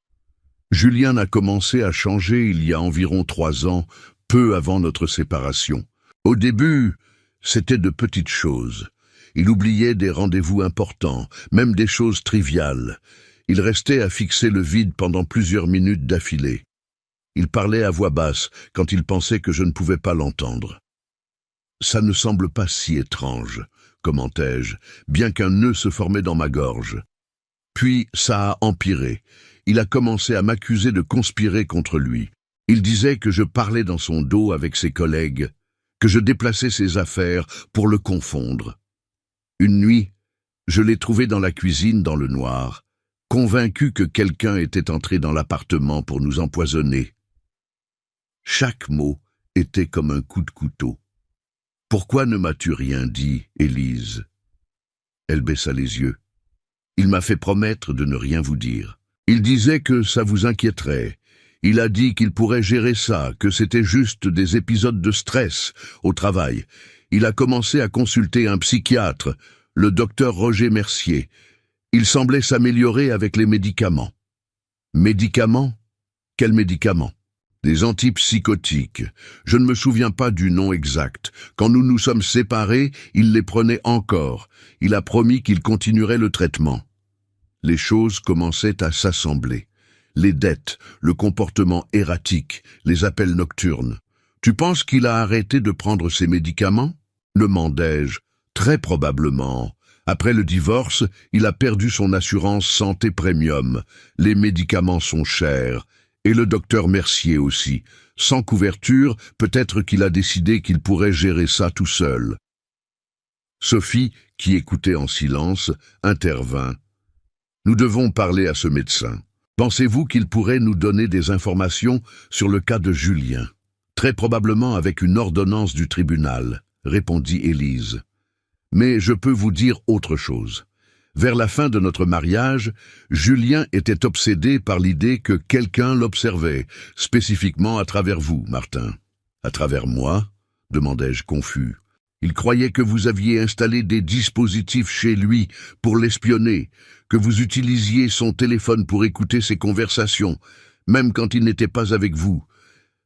Julien a commencé à changer il y a environ 3 ans, peu avant notre séparation. Au début, c'était de petites choses. Il oubliait des rendez-vous importants, même des choses triviales. Il restait à fixer le vide pendant plusieurs minutes d'affilée. Il parlait à voix basse quand il pensait que je ne pouvais pas l'entendre. « Ça ne semble pas si étrange, » commentai-je, bien qu'un nœud se formait dans ma gorge. Puis ça a empiré. Il a commencé à m'accuser de conspirer contre lui. Il disait que je parlais dans son dos avec ses collègues, que je déplaçais ses affaires pour le confondre. Une nuit, je l'ai trouvé dans la cuisine dans le noir, convaincu que quelqu'un était entré dans l'appartement pour nous empoisonner. Chaque mot était comme un coup de couteau. « Pourquoi ne m'as-tu rien dit, Élise ?» Elle baissa les yeux. « Il m'a fait promettre de ne rien vous dire. Il disait que ça vous inquiéterait. Il a dit qu'il pourrait gérer ça, que c'était juste des épisodes de stress au travail. Il a commencé à consulter un psychiatre, le docteur Roger Mercier. Il semblait s'améliorer avec les médicaments. » « Médicaments ? Quels médicaments ? » ?»« Des antipsychotiques. Je ne me souviens pas du nom exact. Quand nous nous sommes séparés, il les prenait encore. Il a promis qu'il continuerait le traitement. » Les choses commençaient à s'assembler. Les dettes, le comportement erratique, les appels nocturnes. « Tu penses qu'il a arrêté de prendre ses médicaments ?» demandai-je. « Très probablement. Après le divorce, il a perdu son assurance santé premium. Les médicaments sont chers. Et le docteur Mercier aussi. Sans couverture, peut-être qu'il a décidé qu'il pourrait gérer ça tout seul. » Sophie, qui écoutait en silence, intervint. « Nous devons parler à ce médecin. Pensez-vous qu'il pourrait nous donner des informations sur le cas de Julien ? » « Très probablement avec une ordonnance du tribunal, » répondit Élise. « Mais je peux vous dire autre chose. Vers la fin de notre mariage, Julien était obsédé par l'idée que quelqu'un l'observait, spécifiquement à travers vous, Martin. »« À travers moi ?» demandai-je confus. « Il croyait que vous aviez installé des dispositifs chez lui pour l'espionner, que vous utilisiez son téléphone pour écouter ses conversations, même quand il n'était pas avec vous.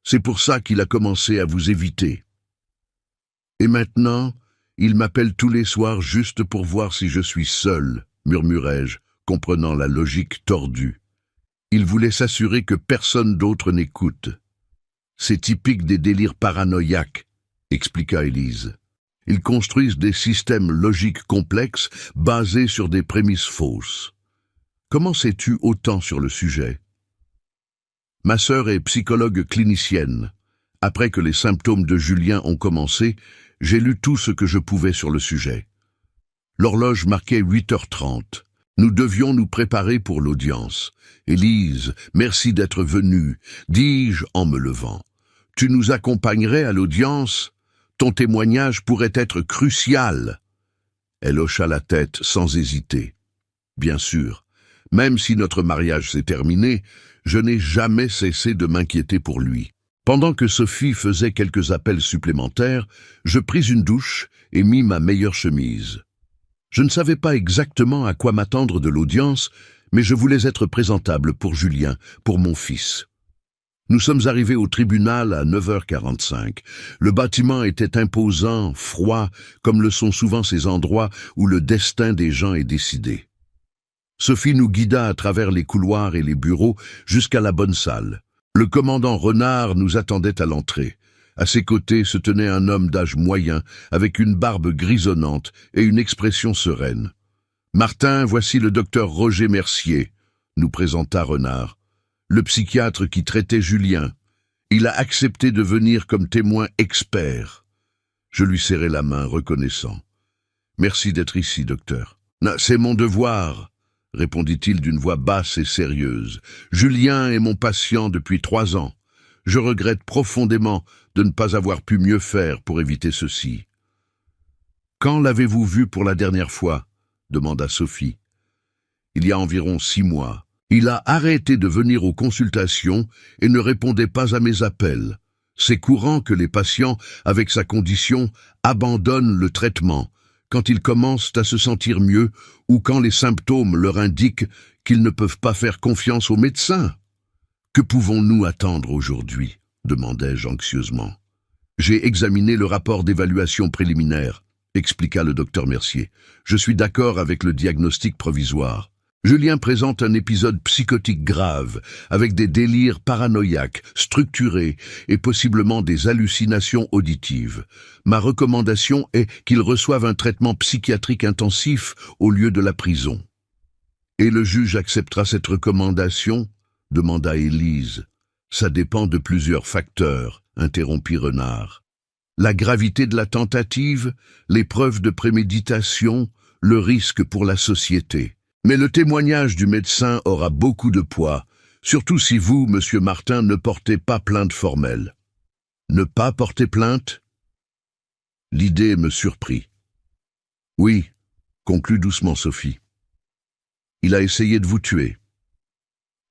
C'est pour ça qu'il a commencé à vous éviter. Et maintenant, il m'appelle tous les soirs juste pour voir si je suis seul, murmurai-je, comprenant la logique tordue. Il voulait s'assurer que personne d'autre n'écoute. C'est typique des délires paranoïaques, expliqua Élise. Ils construisent des systèmes logiques complexes basés sur des prémices fausses. Comment sais-tu autant sur le sujet ? Ma sœur est psychologue clinicienne. Après que les symptômes de Julien ont commencé, j'ai lu tout ce que je pouvais sur le sujet. L'horloge marquait 8h30. Nous devions nous préparer pour l'audience. « Élise, merci d'être venue, dis-je en me levant. Tu nous accompagnerais à l'audience ? Ton témoignage pourrait être crucial. » Elle hocha la tête sans hésiter. « Bien sûr, même si notre mariage s'est terminé, je n'ai jamais cessé de m'inquiéter pour lui. » Pendant que Sophie faisait quelques appels supplémentaires, je pris une douche et mis ma meilleure chemise. Je ne savais pas exactement à quoi m'attendre de l'audience, mais je voulais être présentable pour Julien, pour mon fils. Nous sommes arrivés au tribunal à 9h45. Le bâtiment était imposant, froid, comme le sont souvent ces endroits où le destin des gens est décidé. Sophie nous guida à travers les couloirs et les bureaux jusqu'à la bonne salle. Le commandant Renard nous attendait à l'entrée. À ses côtés se tenait un homme d'âge moyen, avec une barbe grisonnante et une expression sereine. « Martin, voici le docteur Roger Mercier », nous présenta Renard, le psychiatre qui traitait Julien. Il a accepté de venir comme témoin expert. Je lui serrai la main, reconnaissant. « Merci d'être ici, docteur. »« C'est mon devoir. » répondit-il d'une voix basse et sérieuse. « Julien est mon patient depuis 3 ans. Je regrette profondément de ne pas avoir pu mieux faire pour éviter ceci. »« Quand l'avez-vous vu pour la dernière fois ?» demanda Sophie. « Il y a environ 6 mois. Il a arrêté de venir aux consultations et ne répondait pas à mes appels. C'est courant que les patients, avec sa condition, abandonnent le traitement quand ils commencent à se sentir mieux ou quand les symptômes leur indiquent qu'ils ne peuvent pas faire confiance aux médecins. « Que pouvons-nous attendre aujourd'hui ?» demandai-je anxieusement. « J'ai examiné le rapport d'évaluation préliminaire, » expliqua le docteur Mercier. « Je suis d'accord avec le diagnostic provisoire. Julien présente un épisode psychotique grave, avec des délires paranoïaques, structurés et possiblement des hallucinations auditives. Ma recommandation est qu'il reçoive un traitement psychiatrique intensif au lieu de la prison. »« Et le juge acceptera cette recommandation ?» demanda Élise. Ça dépend de plusieurs facteurs, interrompit Renard. La gravité de la tentative, les preuves de préméditation, le risque pour la société. Mais le témoignage du médecin aura beaucoup de poids, surtout si vous, monsieur Martin, ne portez pas plainte formelle. Ne pas porter plainte? L'idée me surprit. Oui, conclut doucement Sophie. Il a essayé de vous tuer.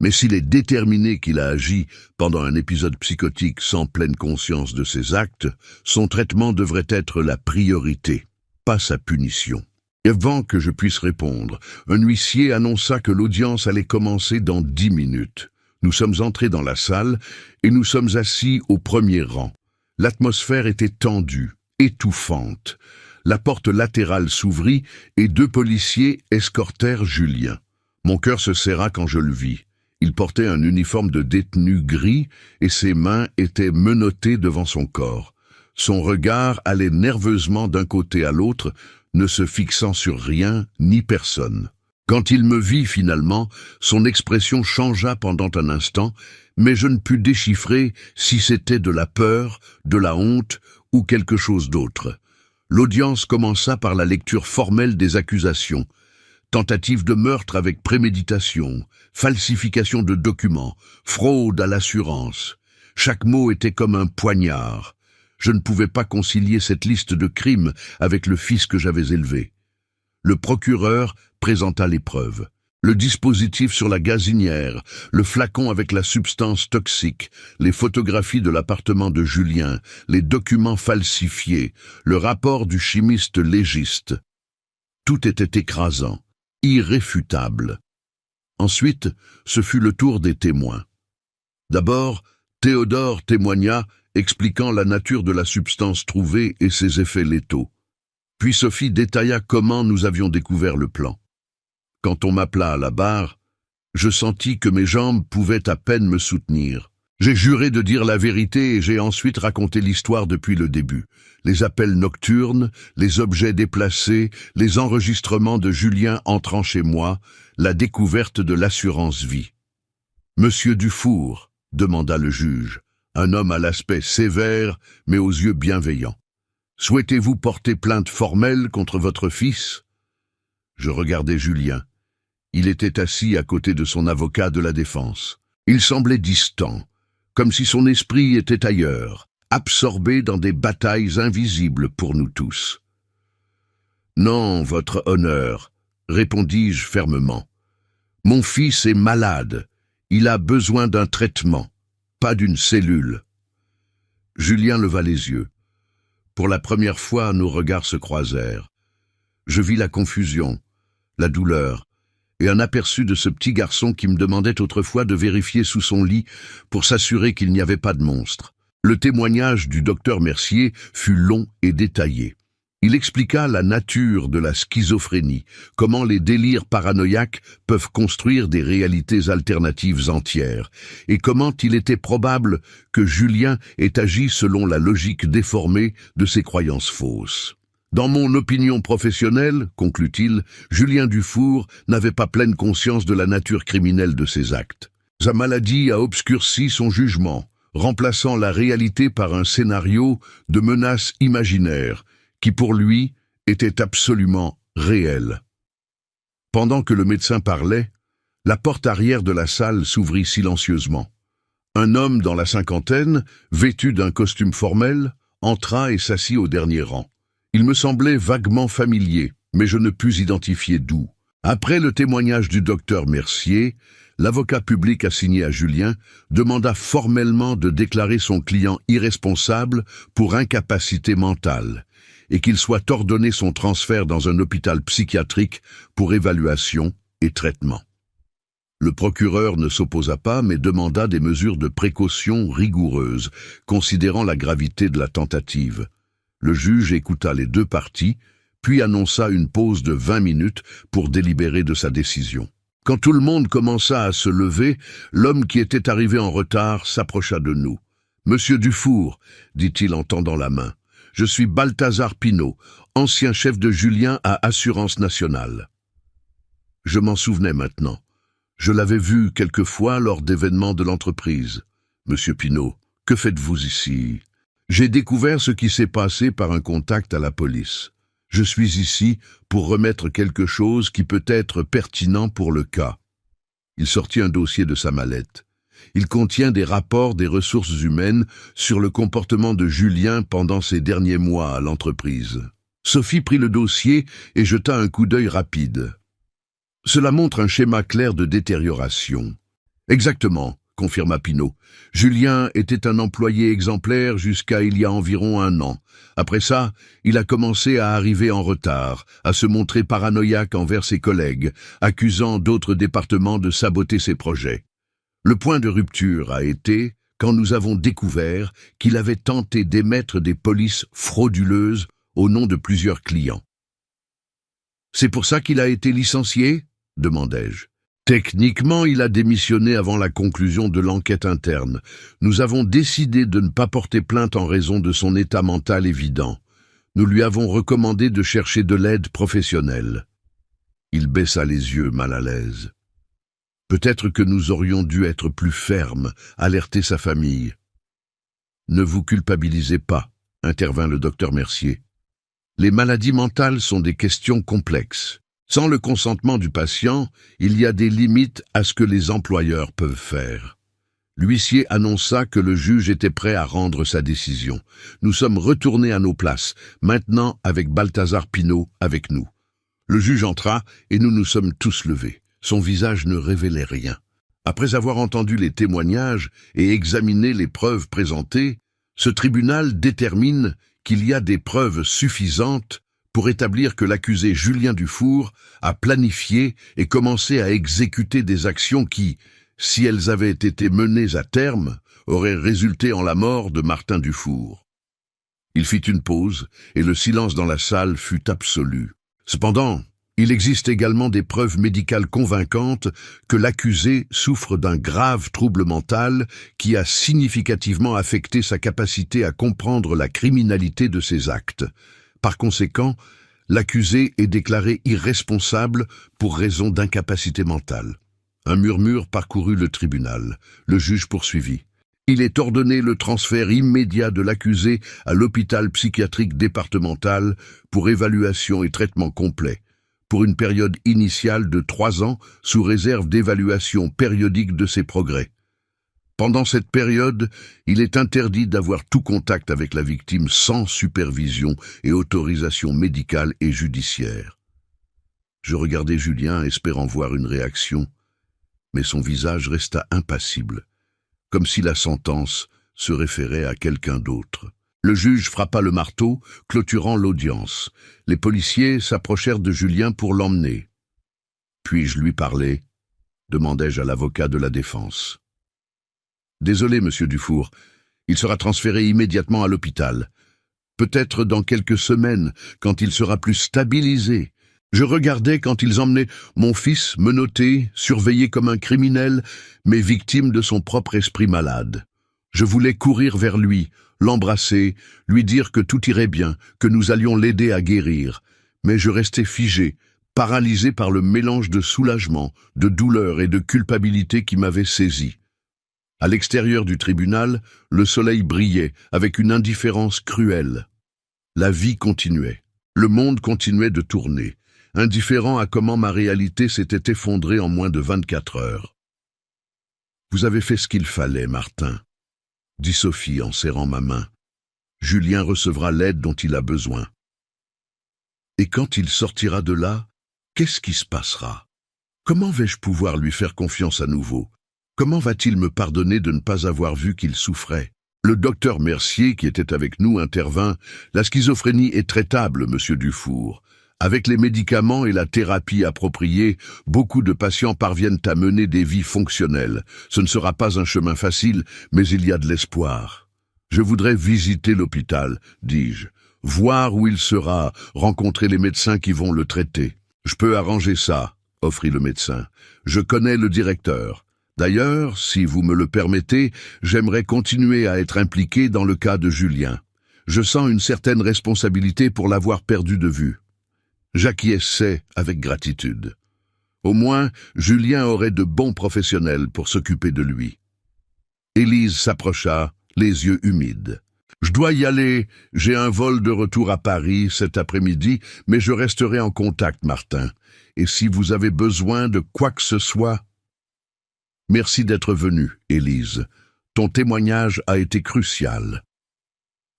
Mais s'il est déterminé qu'il a agi pendant un épisode psychotique sans pleine conscience de ses actes, son traitement devrait être la priorité, pas sa punition. Et avant que je puisse répondre, un huissier annonça que l'audience allait commencer dans 10 minutes. Nous sommes entrés dans la salle et nous sommes assis au premier rang. L'atmosphère était tendue, étouffante. La porte latérale s'ouvrit et 2 policiers escortèrent Julien. Mon cœur se serra quand je le vis. Il portait un uniforme de détenu gris et ses mains étaient menottées devant son corps. Son regard allait nerveusement d'un côté à l'autre, ne se fixant sur rien ni personne. Quand il me vit finalement, son expression changea pendant un instant, mais je ne pus déchiffrer si c'était de la peur, de la honte ou quelque chose d'autre. L'audience commença par la lecture formelle des accusations. Tentative de meurtre avec préméditation, falsification de documents, fraude à l'assurance. Chaque mot était comme un poignard. Je ne pouvais pas concilier cette liste de crimes avec le fils que j'avais élevé. Le procureur présenta les preuves. Le dispositif sur la gazinière, le flacon avec la substance toxique, les photographies de l'appartement de Julien, les documents falsifiés, le rapport du chimiste légiste. Tout était écrasant, irréfutable. Ensuite, ce fut le tour des témoins. D'abord, Théodore témoigna, expliquant la nature de la substance trouvée et ses effets létaux. Puis Sophie détailla comment nous avions découvert le plan. Quand on m'appela à la barre, je sentis que mes jambes pouvaient à peine me soutenir. J'ai juré de dire la vérité et j'ai ensuite raconté l'histoire depuis le début. Les appels nocturnes, les objets déplacés, les enregistrements de Julien entrant chez moi, la découverte de l'assurance vie. « Monsieur Dufour », demanda le juge, un homme à l'aspect sévère mais aux yeux bienveillants. « Souhaitez-vous porter plainte formelle contre votre fils ?» Je regardais Julien. Il était assis à côté de son avocat de la défense. Il semblait distant, comme si son esprit était ailleurs, absorbé dans des batailles invisibles pour nous tous. « Non, votre honneur, » répondis-je fermement. « Mon fils est malade. Il a besoin d'un traitement, pas d'une cellule. » Julien leva les yeux. Pour la première fois, nos regards se croisèrent. Je vis la confusion, la douleur, et un aperçu de ce petit garçon qui me demandait autrefois de vérifier sous son lit pour s'assurer qu'il n'y avait pas de monstre. Le témoignage du docteur Mercier fut long et détaillé. Il expliqua la nature de la schizophrénie, comment les délires paranoïaques peuvent construire des réalités alternatives entières, et comment il était probable que Julien ait agi selon la logique déformée de ses croyances fausses. Dans mon opinion professionnelle, conclut-il, Julien Dufour n'avait pas pleine conscience de la nature criminelle de ses actes. Sa maladie a obscurci son jugement, remplaçant la réalité par un scénario de menaces imaginaires, qui pour lui était absolument réel. Pendant que le médecin parlait, la porte arrière de la salle s'ouvrit silencieusement. Un homme dans la cinquantaine, vêtu d'un costume formel, entra et s'assit au dernier rang. Il me semblait vaguement familier, mais je ne pus identifier d'où. Après le témoignage du docteur Mercier, l'avocat public assigné à Julien demanda formellement de déclarer son client irresponsable pour incapacité mentale et qu'il soit ordonné son transfert dans un hôpital psychiatrique pour évaluation et traitement. Le procureur ne s'opposa pas, mais demanda des mesures de précaution rigoureuses, considérant la gravité de la tentative. Le juge écouta les 2 parties, puis annonça une pause de 20 minutes pour délibérer de sa décision. Quand tout le monde commença à se lever, l'homme qui était arrivé en retard s'approcha de nous. « Monsieur Dufour, » dit-il en tendant la main, « je suis Balthazar Pinault, ancien chef de Julien à Assurance Nationale. » Je m'en souvenais maintenant. Je l'avais vu quelquefois lors d'événements de l'entreprise. Monsieur Pinault, que faites-vous ici? J'ai découvert ce qui s'est passé par un contact à la police. Je suis ici pour remettre quelque chose qui peut être pertinent pour le cas. Il sortit un dossier de sa mallette. Il contient des rapports des ressources humaines sur le comportement de Julien pendant ses derniers mois à l'entreprise. Sophie prit le dossier et jeta un coup d'œil rapide. Cela montre un schéma clair de détérioration. Exactement, confirma Pinault. Julien était un employé exemplaire jusqu'à il y a environ 1 an. Après ça, il a commencé à arriver en retard, à se montrer paranoïaque envers ses collègues, accusant d'autres départements de saboter ses projets. Le point de rupture a été quand nous avons découvert qu'il avait tenté d'émettre des polices frauduleuses au nom de plusieurs clients. « C'est pour ça qu'il a été licencié ?» demandai-je. « Techniquement, il a démissionné avant la conclusion de l'enquête interne. Nous avons décidé de ne pas porter plainte en raison de son état mental évident. Nous lui avons recommandé de chercher de l'aide professionnelle. » Il baissa les yeux, mal à l'aise. « Peut-être que nous aurions dû être plus fermes, alerter sa famille. »« Ne vous culpabilisez pas, » intervint le docteur Mercier. « Les maladies mentales sont des questions complexes. Sans le consentement du patient, il y a des limites à ce que les employeurs peuvent faire. » L'huissier annonça que le juge était prêt à rendre sa décision. Nous sommes retournés à nos places, maintenant avec Balthazar Pinault avec nous. Le juge entra et nous nous sommes tous levés. Son visage ne révélait rien. Après avoir entendu les témoignages et examiné les preuves présentées, ce tribunal détermine qu'il y a des preuves suffisantes pour établir que l'accusé Julien Dufour a planifié et commencé à exécuter des actions qui, si elles avaient été menées à terme, auraient résulté en la mort de Martin Dufour. Il fit une pause et le silence dans la salle fut absolu. Cependant, il existe également des preuves médicales convaincantes que l'accusé souffre d'un grave trouble mental qui a significativement affecté sa capacité à comprendre la criminalité de ses actes. Par conséquent, l'accusé est déclaré irresponsable pour raison d'incapacité mentale. Un murmure parcourut le tribunal. Le juge poursuivit. Il est ordonné le transfert immédiat de l'accusé à l'hôpital psychiatrique départemental pour évaluation et traitement complet, pour une période initiale de 3 ans sous réserve d'évaluation périodique de ses progrès. Pendant cette période, il est interdit d'avoir tout contact avec la victime sans supervision et autorisation médicale et judiciaire. Je regardai Julien, espérant voir une réaction, mais son visage resta impassible, comme si la sentence se référait à quelqu'un d'autre. Le juge frappa le marteau, clôturant l'audience. Les policiers s'approchèrent de Julien pour l'emmener. « Puis-je lui parler ?» demandai-je à l'avocat de la défense. « Désolé, monsieur Dufour, il sera transféré immédiatement à l'hôpital. Peut-être dans quelques semaines, quand il sera plus stabilisé. Je regardais quand ils emmenaient mon fils menotté, surveillé comme un criminel, mais victime de son propre esprit malade. Je voulais courir vers lui, l'embrasser, lui dire que tout irait bien, que nous allions l'aider à guérir. Mais je restais figé, paralysé par le mélange de soulagement, de douleur et de culpabilité qui m'avait saisi. À l'extérieur du tribunal, le soleil brillait avec une indifférence cruelle. La vie continuait. Le monde continuait de tourner, indifférent à comment ma réalité s'était effondrée en moins de 24 heures. « Vous avez fait ce qu'il fallait, Martin, » dit Sophie en serrant ma main. « Julien recevra l'aide dont il a besoin. Et quand il sortira de là, qu'est-ce qui se passera? Comment vais-je pouvoir lui faire confiance à nouveau? Comment va-t-il me pardonner de ne pas avoir vu qu'il souffrait? » Le docteur Mercier, qui était avec nous, intervint. « La schizophrénie est traitable, monsieur Dufour. Avec les médicaments et la thérapie appropriée, beaucoup de patients parviennent à mener des vies fonctionnelles. Ce ne sera pas un chemin facile, mais il y a de l'espoir. Je voudrais visiter l'hôpital, dis-je, voir où il sera, rencontrer les médecins qui vont le traiter. Je peux arranger ça, offrit le médecin. Je connais le directeur. D'ailleurs, si vous me le permettez, j'aimerais continuer à être impliqué dans le cas de Julien. Je sens une certaine responsabilité pour l'avoir perdu de vue. » J'acquiesçais avec gratitude. Au moins, Julien aurait de bons professionnels pour s'occuper de lui. Élise s'approcha, les yeux humides. « Je dois y aller, j'ai un vol de retour à Paris cet après-midi, mais je resterai en contact, Martin. Et si vous avez besoin de quoi que ce soit... » « Merci d'être venu, Élise. Ton témoignage a été crucial. »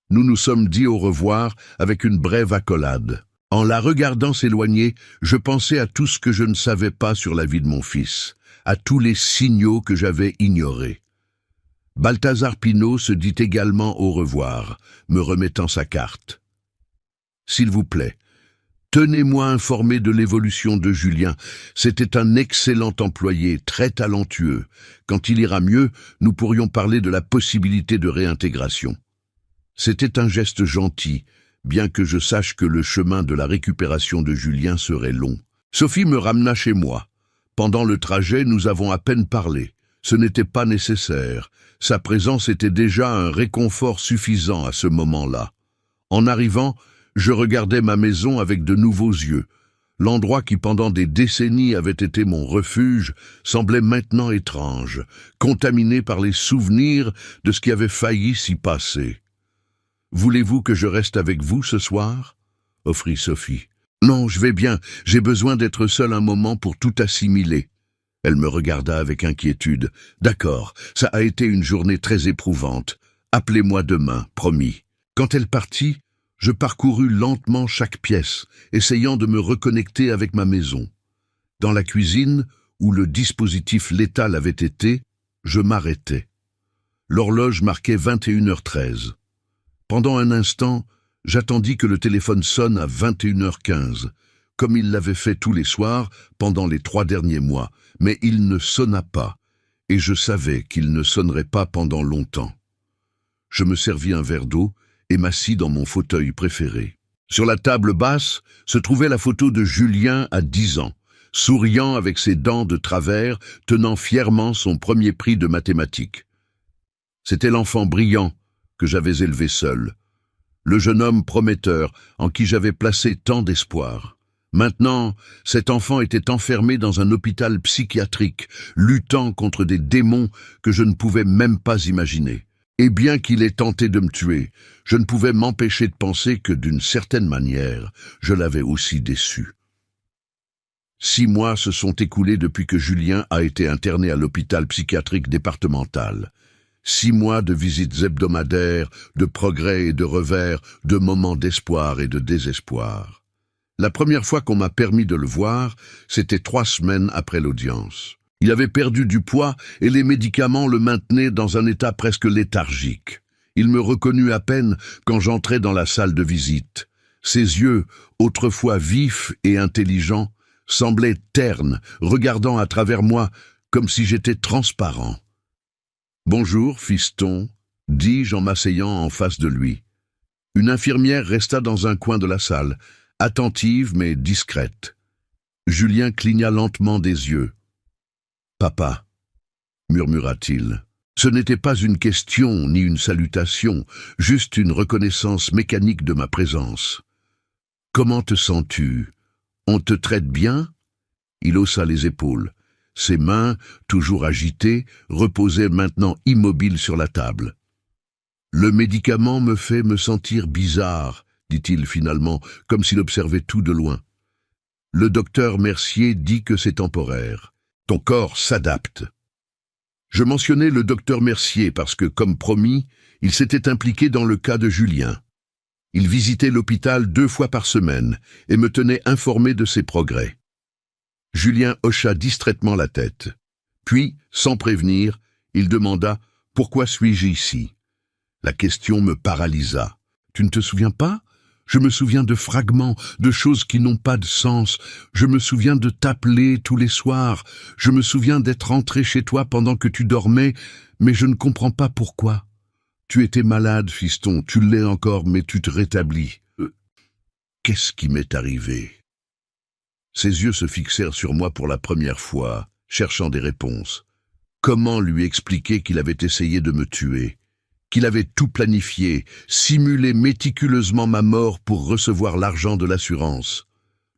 Nous nous sommes dit au revoir avec une brève accolade. En la regardant s'éloigner, je pensais à tout ce que je ne savais pas sur la vie de mon fils, à tous les signaux que j'avais ignorés. Balthazar Pinault se dit également au revoir, me remettant sa carte. « S'il vous plaît, tenez-moi informé de l'évolution de Julien. C'était un excellent employé, très talentueux. Quand il ira mieux, nous pourrions parler de la possibilité de réintégration. » C'était un geste gentil, bien que je sache que le chemin de la récupération de Julien serait long. Sophie me ramena chez moi. Pendant le trajet, nous avons à peine parlé. Ce n'était pas nécessaire. Sa présence était déjà un réconfort suffisant à ce moment-là. En arrivant, je regardais ma maison avec de nouveaux yeux. L'endroit qui pendant des décennies avait été mon refuge semblait maintenant étrange, contaminé par les souvenirs de ce qui avait failli s'y passer. « Voulez-vous que je reste avec vous ce soir ?» offrit Sophie. « Non, je vais bien, j'ai besoin d'être seule un moment pour tout assimiler. » Elle me regarda avec inquiétude. « D'accord, ça a été une journée très éprouvante. Appelez-moi demain, promis. » Quand elle partit, je parcourus lentement chaque pièce, essayant de me reconnecter avec ma maison. Dans la cuisine, où le dispositif létal avait été, je m'arrêtai. L'horloge marquait 21h13. Pendant un instant, j'attendis que le téléphone sonne à 21h15, comme il l'avait fait tous les soirs pendant les 3 derniers mois, mais il ne sonna pas, et je savais qu'il ne sonnerait pas pendant longtemps. Je me servis un verre d'eau et m'assis dans mon fauteuil préféré. Sur la table basse se trouvait la photo de Julien à 10 ans, souriant avec ses dents de travers, tenant fièrement son premier prix de mathématiques. C'était l'enfant brillant que j'avais élevé seul, le jeune homme prometteur en qui j'avais placé tant d'espoir. Maintenant, cet enfant était enfermé dans un hôpital psychiatrique, luttant contre des démons que je ne pouvais même pas imaginer. Et bien qu'il ait tenté de me tuer, je ne pouvais m'empêcher de penser que, d'une certaine manière, je l'avais aussi déçu. 6 mois se sont écoulés depuis que Julien a été interné à l'hôpital psychiatrique départemental. 6 mois de visites hebdomadaires, de progrès et de revers, de moments d'espoir et de désespoir. La première fois qu'on m'a permis de le voir, c'était 3 semaines après l'audience. Il avait perdu du poids et les médicaments le maintenaient dans un état presque léthargique. Il me reconnut à peine quand j'entrai dans la salle de visite. Ses yeux, autrefois vifs et intelligents, semblaient ternes, regardant à travers moi comme si j'étais transparent. « Bonjour, fiston », dis-je en m'asseyant en face de lui. Une infirmière resta dans un coin de la salle, attentive mais discrète. Julien cligna lentement des yeux. « Papa », murmura-t-il. Ce n'était pas une question ni une salutation, juste une reconnaissance mécanique de ma présence. « Comment te sens-tu? On te traite bien ?» Il haussa les épaules. Ses mains, toujours agitées, reposaient maintenant immobiles sur la table. « Le médicament me fait me sentir bizarre, » dit-il finalement, comme s'il observait tout de loin. « Le docteur Mercier dit que c'est temporaire. Ton corps s'adapte. » Je mentionnais le docteur Mercier parce que, comme promis, il s'était impliqué dans le cas de Julien. Il visitait l'hôpital 2 fois par semaine et me tenait informé de ses progrès. Julien hocha distraitement la tête. Puis, sans prévenir, il demanda « Pourquoi suis-je ici ?» La question me paralysa. « Tu ne te souviens pas ? Je me souviens de fragments, de choses qui n'ont pas de sens. Je me souviens de t'appeler tous les soirs. Je me souviens d'être entré chez toi pendant que tu dormais, mais je ne comprends pas pourquoi. Tu étais malade, fiston, tu l'es encore, mais tu te rétablis. Qu'est-ce qui m'est arrivé ?» Ses yeux se fixèrent sur moi pour la première fois, cherchant des réponses. Comment lui expliquer qu'il avait essayé de me tuer, qu'il avait tout planifié, simulé méticuleusement ma mort pour recevoir l'argent de l'assurance?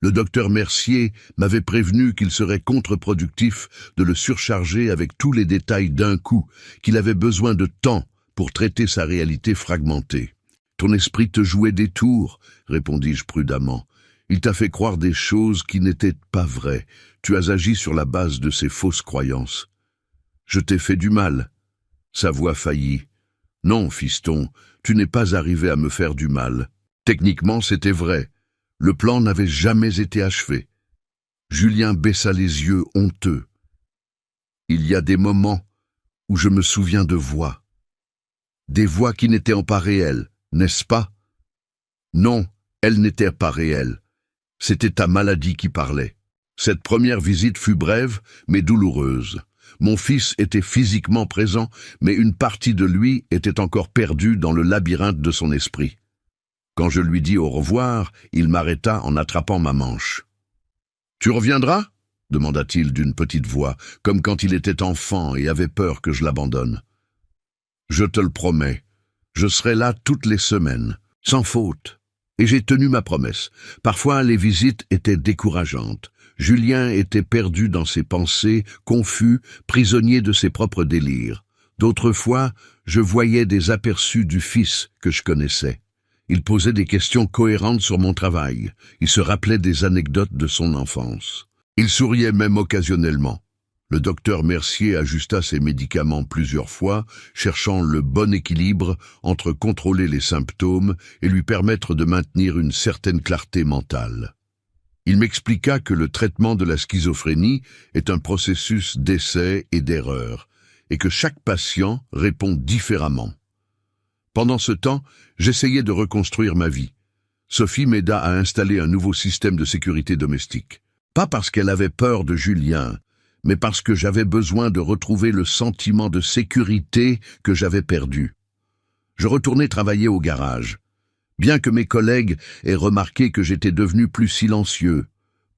Le docteur Mercier m'avait prévenu qu'il serait contre-productif de le surcharger avec tous les détails d'un coup, qu'il avait besoin de temps pour traiter sa réalité fragmentée. « Ton esprit te jouait des tours, répondis-je prudemment. Il t'a fait croire des choses qui n'étaient pas vraies. Tu as agi sur la base de ces fausses croyances. Je t'ai fait du mal. » Sa voix faillit. « Non, fiston, tu n'es pas arrivé à me faire du mal. Techniquement, c'était vrai. Le plan n'avait jamais été achevé. » Julien baissa les yeux honteux. « Il y a des moments où je me souviens de voix. Des voix qui n'étaient pas réelles, n'est-ce pas? Non, elles n'étaient pas réelles. C'était ta maladie qui parlait. Cette première visite fut brève, mais douloureuse. Mon fils était physiquement présent, mais une partie de lui était encore perdue dans le labyrinthe de son esprit. Quand je lui dis au revoir, il m'arrêta en attrapant ma manche. « Tu reviendras » demanda-t-il d'une petite voix, comme quand il était enfant et avait peur que je l'abandonne. « Je te le promets, je serai là toutes les semaines, sans faute. » Et j'ai tenu ma promesse. Parfois, les visites étaient décourageantes. Julien était perdu dans ses pensées, confus, prisonnier de ses propres délires. D'autres fois, je voyais des aperçus du fils que je connaissais. Il posait des questions cohérentes sur mon travail. Il se rappelait des anecdotes de son enfance. Il souriait même occasionnellement. Le docteur Mercier ajusta ses médicaments plusieurs fois, cherchant le bon équilibre entre contrôler les symptômes et lui permettre de maintenir une certaine clarté mentale. Il m'expliqua que le traitement de la schizophrénie est un processus d'essai et d'erreur, et que chaque patient répond différemment. Pendant ce temps, j'essayais de reconstruire ma vie. Sophie m'aida à installer un nouveau système de sécurité domestique. Pas parce qu'elle avait peur de Julien, mais parce que j'avais besoin de retrouver le sentiment de sécurité que j'avais perdu. Je retournais travailler au garage. Bien que mes collègues aient remarqué que j'étais devenu plus silencieux,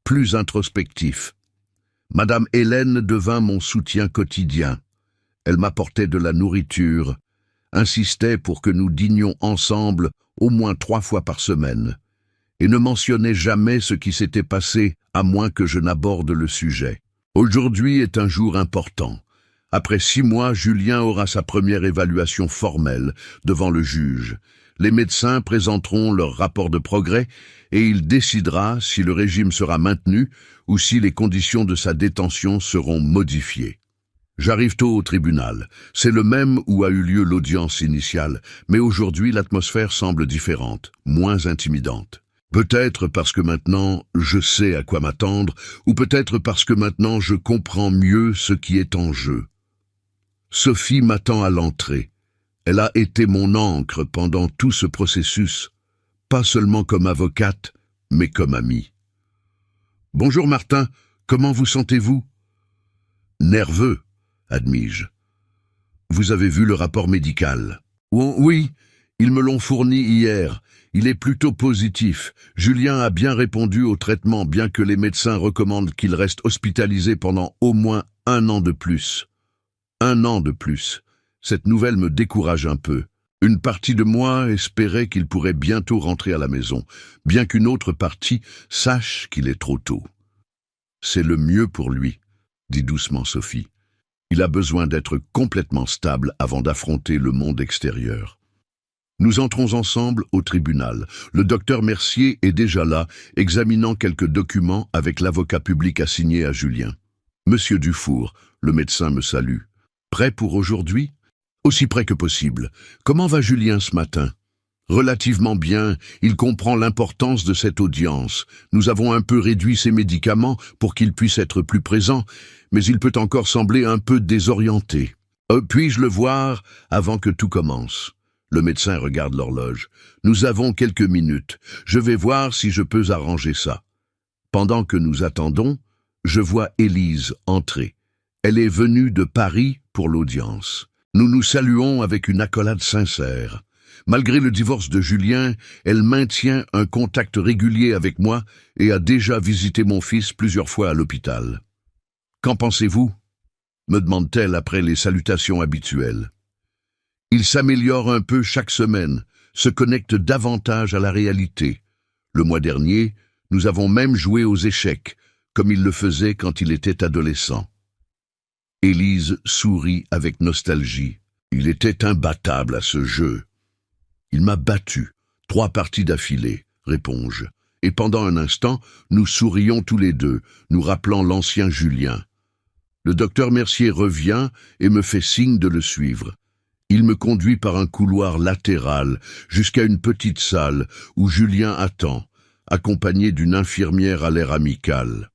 plus introspectif. Madame Hélène devint mon soutien quotidien. Elle m'apportait de la nourriture, insistait pour que nous dînions ensemble au moins 3 fois par semaine, et ne mentionnait jamais ce qui s'était passé à moins que je n'aborde le sujet. Aujourd'hui est un jour important. Après 6 mois, Julien aura sa première évaluation formelle devant le juge. Les médecins présenteront leur rapport de progrès et il décidera si le régime sera maintenu ou si les conditions de sa détention seront modifiées. J'arrive tôt au tribunal. C'est le même où a eu lieu l'audience initiale, mais aujourd'hui l'atmosphère semble différente, moins intimidante. Peut-être parce que maintenant je sais à quoi m'attendre, ou peut-être parce que maintenant je comprends mieux ce qui est en jeu. Sophie m'attend à l'entrée. Elle a été mon ancre pendant tout ce processus, pas seulement comme avocate, mais comme amie. « Bonjour Martin, comment vous sentez-vous »« Nerveux, admis-je. »« Vous avez vu le rapport médical ?»« Oui, ils me l'ont fourni hier. Il est plutôt positif. Julien a bien répondu au traitement, bien que les médecins recommandent qu'il reste hospitalisé pendant au moins 1 an de plus. 1 an de plus. Cette nouvelle me décourage un peu. Une partie de moi espérait qu'il pourrait bientôt rentrer à la maison, bien qu'une autre partie sache qu'il est trop tôt. « C'est le mieux pour lui, » dit doucement Sophie. « Il a besoin d'être complètement stable avant d'affronter le monde extérieur. » Nous entrons ensemble au tribunal. Le docteur Mercier est déjà là, examinant quelques documents avec l'avocat public assigné à Julien. « Monsieur Dufour, le médecin me salue. Prêt pour aujourd'hui ?»« Aussi prêt que possible. Comment va Julien ce matin ?»« Relativement bien, il comprend l'importance de cette audience. Nous avons un peu réduit ses médicaments pour qu'il puisse être plus présent, mais il peut encore sembler un peu désorienté. Puis-je le voir avant que tout commence ?» Le médecin regarde l'horloge. « Nous avons quelques minutes. Je vais voir si je peux arranger ça. » Pendant que nous attendons, je vois Élise entrer. Elle est venue de Paris pour l'audience. Nous nous saluons avec une accolade sincère. Malgré le divorce de Julien, elle maintient un contact régulier avec moi et a déjà visité mon fils plusieurs fois à l'hôpital. « Qu'en pensez-vous » me demande-t-elle après les salutations habituelles. Il s'améliore un peu chaque semaine, se connecte davantage à la réalité. Le mois dernier, Nous avons même joué aux échecs, comme il le faisait quand il était adolescent. Élise sourit avec nostalgie. Il était imbattable à ce jeu. Il m'a battu, 3 parties d'affilée, réponds-je. Et pendant un instant, nous sourions tous les deux, nous rappelant l'ancien Julien. Le docteur Mercier revient et me fait signe de le suivre. Il me conduit par un couloir latéral jusqu'à une petite salle où Julien attend, accompagné d'une infirmière à l'air amical.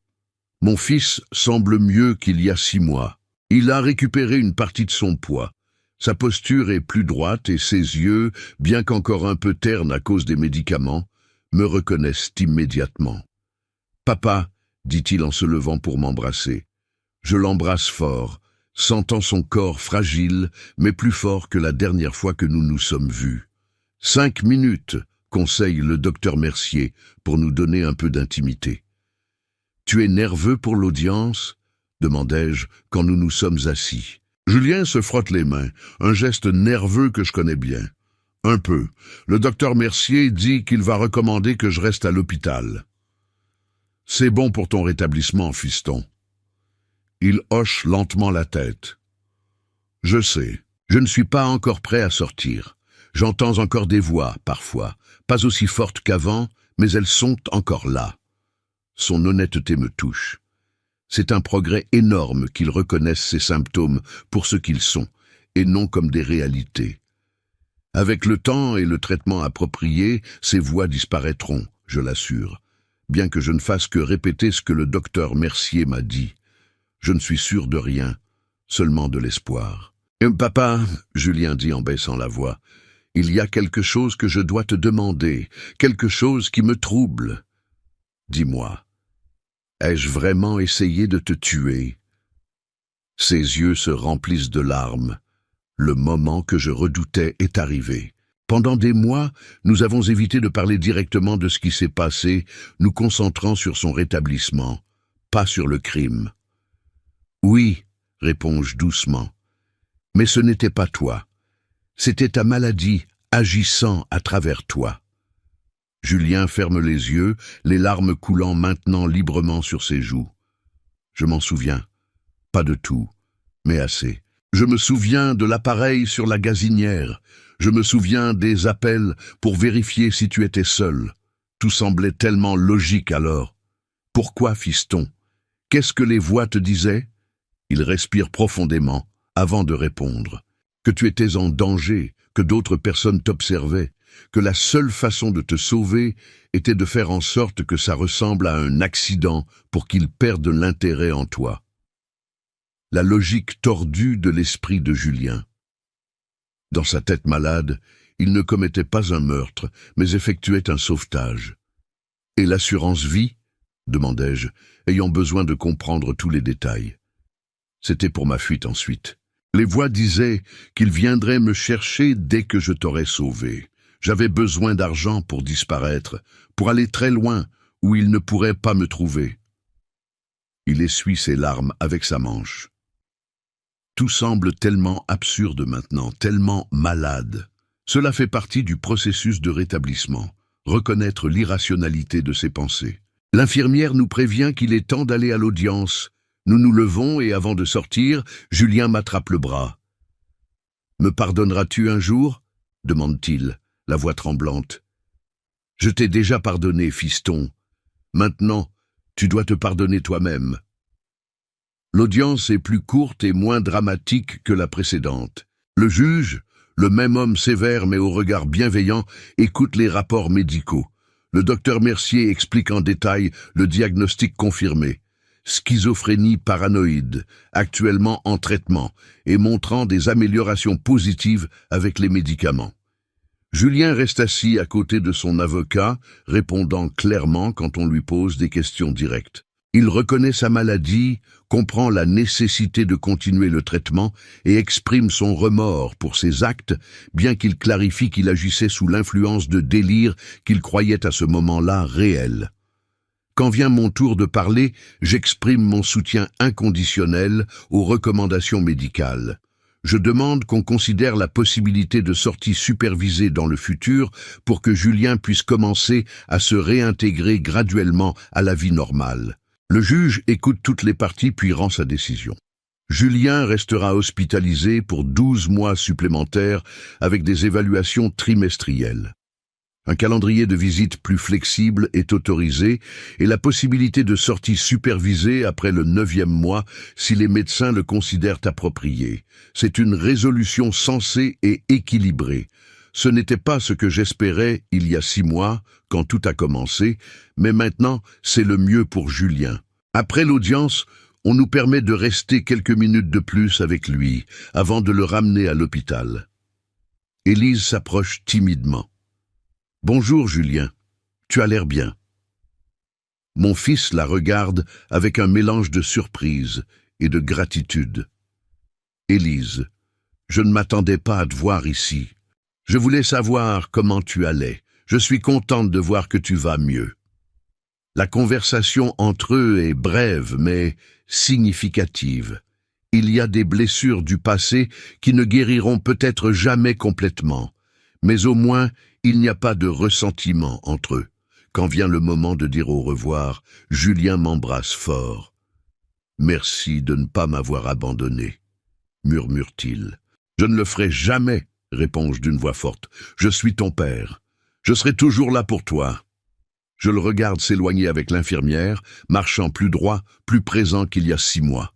Mon fils semble mieux qu'il y a 6 mois. Il a récupéré une partie de son poids. Sa posture est plus droite et ses yeux, bien qu'encore un peu ternes à cause des médicaments, me reconnaissent immédiatement. « Papa », dit-il en se levant pour m'embrasser. Je l'embrasse fort, sentant son corps fragile, mais plus fort que la dernière fois que nous nous sommes vus. 5 minutes, conseille le docteur Mercier, pour nous donner un peu d'intimité. « Tu es nerveux pour l'audience ?» demandai-je quand nous nous sommes assis. Julien se frotte les mains, un geste nerveux que je connais bien. Un peu. Le docteur Mercier dit qu'il va recommander que je reste à l'hôpital. C'est bon pour ton rétablissement, fiston. Il hoche lentement la tête. Je sais, je ne suis pas encore prêt à sortir. J'entends encore des voix, parfois, pas aussi fortes qu'avant, mais elles sont encore là. Son honnêteté me touche. C'est un progrès énorme qu'il reconnaisse ces symptômes pour ce qu'ils sont, et non comme des réalités. Avec le temps et le traitement approprié, ces voix disparaîtront, je l'assure, bien que je ne fasse que répéter ce que le docteur Mercier m'a dit. Je ne suis sûr de rien, seulement de l'espoir. « Papa, » Julien dit en baissant la voix, « il y a quelque chose que je dois te demander, quelque chose qui me trouble. Dis-moi. Ai-je vraiment essayé de te tuer ?» Ses yeux se remplissent de larmes. Le moment que je redoutais est arrivé. Pendant des mois, nous avons évité de parler directement de ce qui s'est passé, nous concentrant sur son rétablissement, pas sur le crime. « Oui, » réponds-je doucement, « mais ce n'était pas toi. C'était ta maladie agissant à travers toi. » Julien ferme les yeux, les larmes coulant maintenant librement sur ses joues. Je m'en souviens. Pas de tout, mais assez. Je me souviens de l'appareil sur la gazinière. Je me souviens des appels pour vérifier si tu étais seul. Tout semblait tellement logique alors. Pourquoi, fiston? Qu'est-ce que les voix te disaient? Il respire profondément, avant de répondre. Que tu étais en danger, que d'autres personnes t'observaient, que la seule façon de te sauver était de faire en sorte que ça ressemble à un accident pour qu'ils perdent l'intérêt en toi. La logique tordue de l'esprit de Julien. Dans sa tête malade, il ne commettait pas un meurtre, mais effectuait un sauvetage. « Et l'assurance vie ?» demandai-je, ayant besoin de comprendre tous les détails. C'était pour ma fuite ensuite. Les voix disaient qu'ils viendraient me chercher dès que je t'aurais sauvé. J'avais besoin d'argent pour disparaître, pour aller très loin, où ils ne pourraient pas me trouver. Il essuie ses larmes avec sa manche. Tout semble tellement absurde maintenant, tellement malade. Cela fait partie du processus de rétablissement, reconnaître l'irrationalité de ses pensées. L'infirmière nous prévient qu'il est temps d'aller à l'audience. Nous nous levons et avant de sortir, Julien m'attrape le bras. « Me pardonneras-tu un jour ?» demande-t-il, la voix tremblante. « Je t'ai déjà pardonné, fiston. Maintenant, tu dois te pardonner toi-même. » L'audience est plus courte et moins dramatique que la précédente. Le juge, le même homme sévère mais au regard bienveillant, écoute les rapports médicaux. Le docteur Mercier explique en détail le diagnostic confirmé. Schizophrénie paranoïde, actuellement en traitement et montrant des améliorations positives avec les médicaments. Julien reste assis à côté de son avocat, répondant clairement quand on lui pose des questions directes. Il reconnaît sa maladie, comprend la nécessité de continuer le traitement et exprime son remords pour ses actes, bien qu'il clarifie qu'il agissait sous l'influence de délires qu'il croyait à ce moment-là réels. Quand vient mon tour de parler, j'exprime mon soutien inconditionnel aux recommandations médicales. Je demande qu'on considère la possibilité de sortie supervisée dans le futur pour que Julien puisse commencer à se réintégrer graduellement à la vie normale. Le juge écoute toutes les parties puis rend sa décision. Julien restera hospitalisé pour 12 mois supplémentaires avec des évaluations trimestrielles. Un calendrier de visite plus flexible est autorisé et la possibilité de sortie supervisée après le 9e mois si les médecins le considèrent approprié. C'est une résolution sensée et équilibrée. Ce n'était pas ce que j'espérais il y a 6 mois, quand tout a commencé, mais maintenant c'est le mieux pour Julien. Après l'audience, on nous permet de rester quelques minutes de plus avec lui avant de le ramener à l'hôpital. Élise s'approche timidement. « Bonjour Julien, tu as l'air bien. » Mon fils la regarde avec un mélange de surprise et de gratitude. « Élise, je ne m'attendais pas à te voir ici. Je voulais savoir comment tu allais. Je suis contente de voir que tu vas mieux. » La conversation entre eux est brève mais significative. Il y a des blessures du passé qui ne guériront peut-être jamais complètement, mais au moins il n'y a pas de ressentiment entre eux. Quand vient le moment de dire au revoir, Julien m'embrasse fort. « Merci de ne pas m'avoir abandonné, » murmure-t-il. « Je ne le ferai jamais, » réponds-je d'une voix forte. « Je suis ton père. Je serai toujours là pour toi. » Je le regarde s'éloigner avec l'infirmière, marchant plus droit, plus présent qu'il y a 6 mois.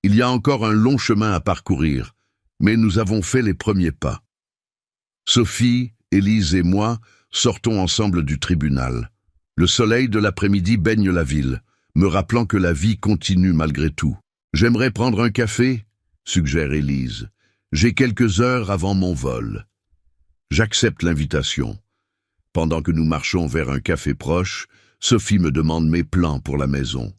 Il y a encore un long chemin à parcourir, mais nous avons fait les premiers pas. Sophie, Élise et moi sortons ensemble du tribunal. Le soleil de l'après-midi baigne la ville, me rappelant que la vie continue malgré tout. « J'aimerais prendre un café ?» suggère Élise. « J'ai quelques heures avant mon vol. » J'accepte l'invitation. Pendant que nous marchons vers un café proche, Sophie me demande mes plans pour la maison.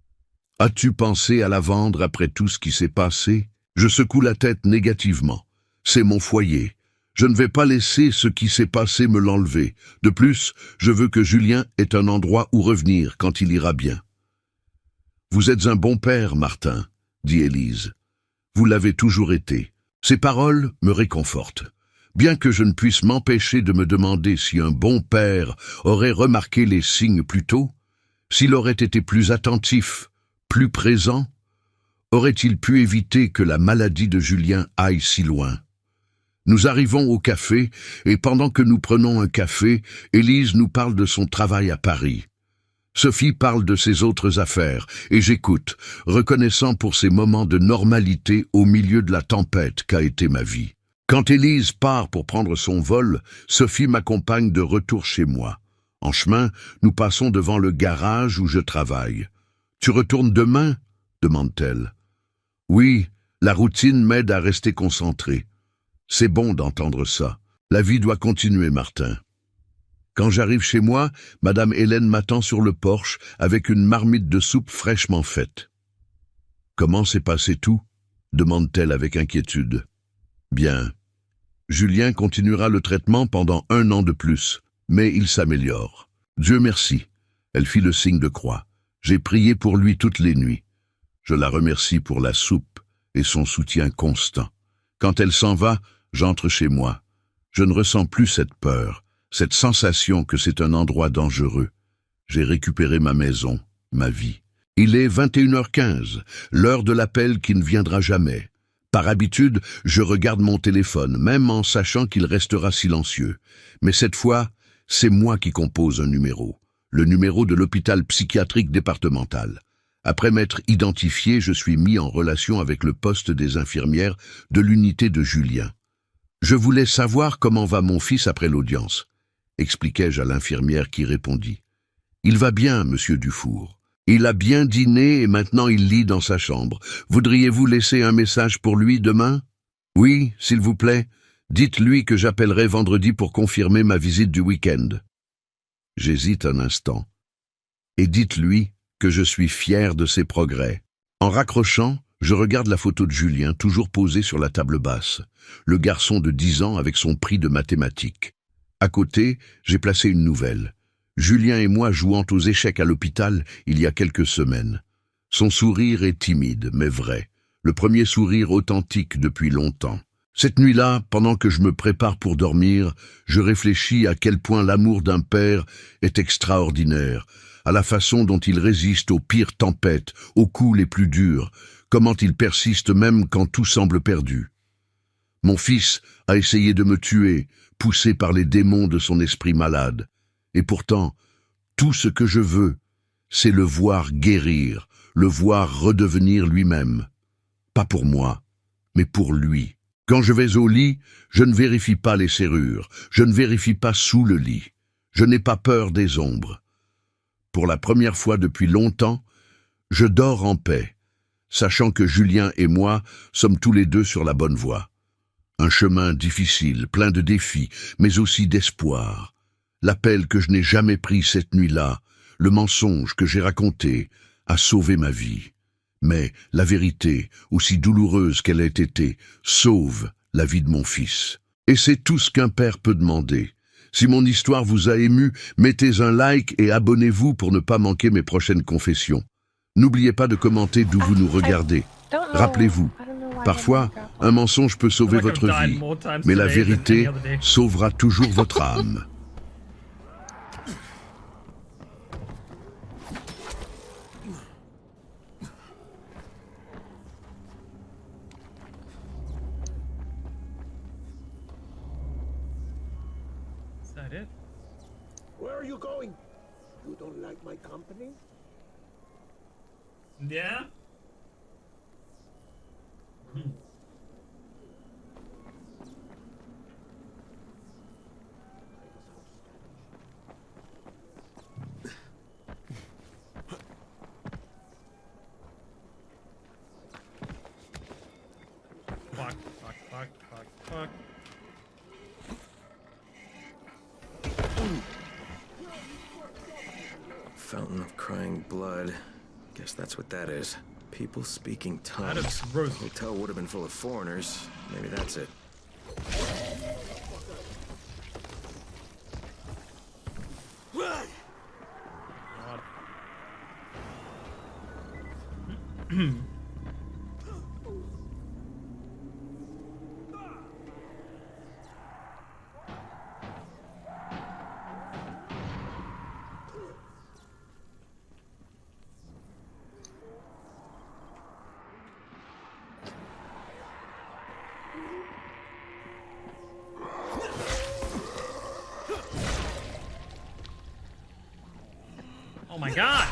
« As-tu pensé à la vendre après tout ce qui s'est passé ?» Je secoue la tête négativement. C'est mon foyer. Je ne vais pas laisser ce qui s'est passé me l'enlever. De plus, je veux que Julien ait un endroit où revenir quand il ira bien. « Vous êtes un bon père, Martin, » dit Élise. « Vous l'avez toujours été. » Ces paroles me réconfortent. Bien que je ne puisse m'empêcher de me demander si un bon père aurait remarqué les signes plus tôt, s'il aurait été plus attentif, plus présent, aurait-il pu éviter que la maladie de Julien aille si loin? Nous arrivons au café, et pendant que nous prenons un café, Élise nous parle de son travail à Paris. Sophie parle de ses autres affaires, et j'écoute, reconnaissant pour ces moments de normalité au milieu de la tempête qu'a été ma vie. Quand Élise part pour prendre son vol, Sophie m'accompagne de retour chez moi. En chemin, nous passons devant le garage où je travaille. « Tu retournes demain ?» demande-t-elle. « Oui, la routine m'aide à rester concentré. » C'est bon d'entendre ça. La vie doit continuer, Martin. Quand j'arrive chez moi, Madame Hélène m'attend sur le porche avec une marmite de soupe fraîchement faite. « Comment s'est passé tout ?» demande-t-elle avec inquiétude. « Bien. Julien continuera le traitement pendant 1 an de plus, mais il s'améliore. Dieu merci. » Elle fit le signe de croix. J'ai prié pour lui toutes les nuits. Je la remercie pour la soupe et son soutien constant. Quand elle s'en va, j'entre chez moi. Je ne ressens plus cette peur, cette sensation que c'est un endroit dangereux. J'ai récupéré ma maison, ma vie. Il est 21h15, l'heure de l'appel qui ne viendra jamais. Par habitude, je regarde mon téléphone, même en sachant qu'il restera silencieux. Mais cette fois, c'est moi qui compose un numéro. Le numéro de l'hôpital psychiatrique départemental. Après m'être identifié, je suis mis en relation avec le poste des infirmières de l'unité de Julien. « Je voulais savoir comment va mon fils après l'audience, » expliquai-je à l'infirmière qui répondit. « Il va bien, monsieur Dufour. Il a bien dîné et maintenant il lit dans sa chambre. Voudriez-vous laisser un message pour lui demain? »« Oui, s'il vous plaît. Dites-lui que j'appellerai vendredi pour confirmer ma visite du week-end. » J'hésite un instant. « Et dites-lui que je suis fier de ses progrès. » En raccrochant, je regarde la photo de Julien, toujours posée sur la table basse. Le garçon de 10 ans avec son prix de mathématiques. À côté, j'ai placé une nouvelle. Julien et moi jouant aux échecs à l'hôpital il y a quelques semaines. Son sourire est timide, mais vrai. le premier sourire authentique depuis longtemps. Cette nuit-là, pendant que je me prépare pour dormir, je réfléchis à quel point l'amour d'un père est extraordinaire, à la façon dont il résiste aux pires tempêtes, aux coups les plus durs, comment il persiste même quand tout semble perdu. Mon fils a essayé de me tuer, poussé par les démons de son esprit malade. Et pourtant, tout ce que je veux, c'est le voir guérir, le voir redevenir lui-même. Pas pour moi, mais pour lui. Quand je vais au lit, je ne vérifie pas les serrures, je ne vérifie pas sous le lit. Je n'ai pas peur des ombres. Pour la première fois depuis longtemps, je dors en paix, sachant que Julien et moi sommes tous les deux sur la bonne voie. Un chemin difficile, plein de défis, mais aussi d'espoir. L'appel que je n'ai jamais pris cette nuit-là, le mensonge que j'ai raconté, a sauvé ma vie. Mais la vérité, aussi douloureuse qu'elle ait été, sauve la vie de mon fils. Et c'est tout ce qu'un père peut demander. Si mon histoire vous a ému, mettez un like et abonnez-vous pour ne pas manquer mes prochaines confessions. N'oubliez pas de commenter d'où vous nous regardez. Rappelez-vous, parfois, un mensonge peut sauver votre vie, mais la vérité sauvera toujours votre âme. Is that it? Where are you going? You don't like my company? Yeah? Fuck, fuck, fuck, fuck, fuck. Fountain of crying blood. Guess that's what that is. People speaking That tongues. is gross. The hotel would have been full of foreigners. Maybe that's it. Oh my god!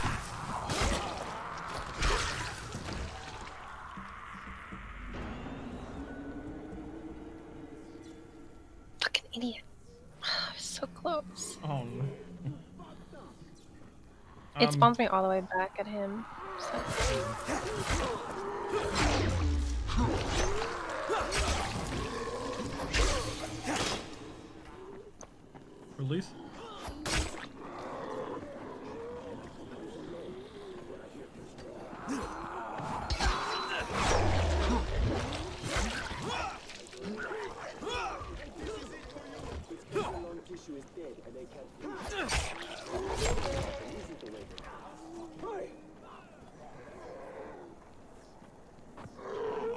Fucking idiot. So close. Oh no. It spawns me all the way back at him. So. Release?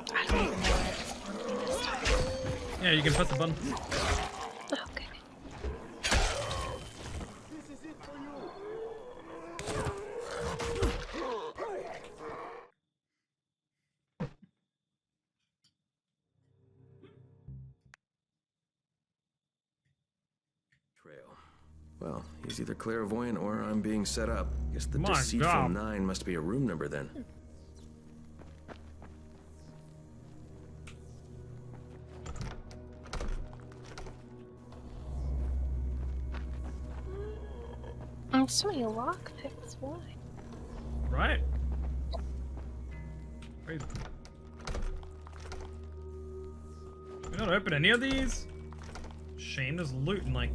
I don't even know where it spawned me this time. Yeah, you can press the button. Okay. Trail. Well, he's either clairvoyant or I'm being set up. Guess the My deceitful God. 9 must be a room number then. So many lockpicks. Why? Right? Crazy. We don't open any of these? Shame, there's loot and like.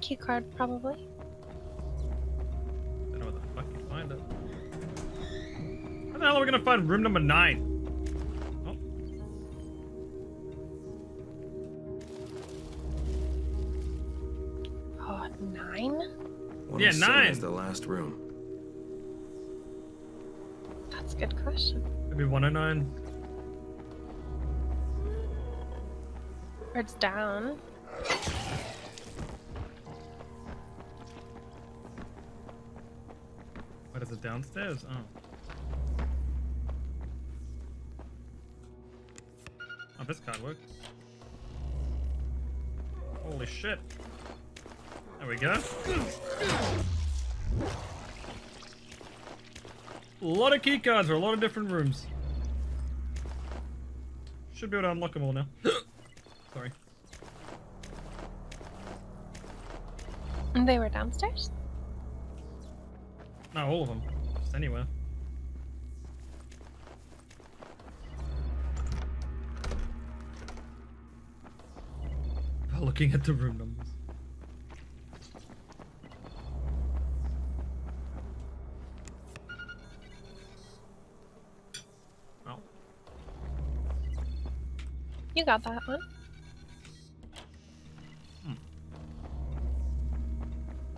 Key card, probably. Don't know where the fuck you find it. How the hell are we gonna find room number 9? Oh. What Yeah, was seen 9. as the last room? That's a good question. Maybe 109. Or it's down. What is it, downstairs? Oh. Oh, this card works. Holy shit. There we go. A lot of key cards for a lot of different rooms. Should be able to unlock them all now. Sorry. And they were downstairs? No, all of them. Just anywhere. Looking at the room numbers. Oh. You got that one.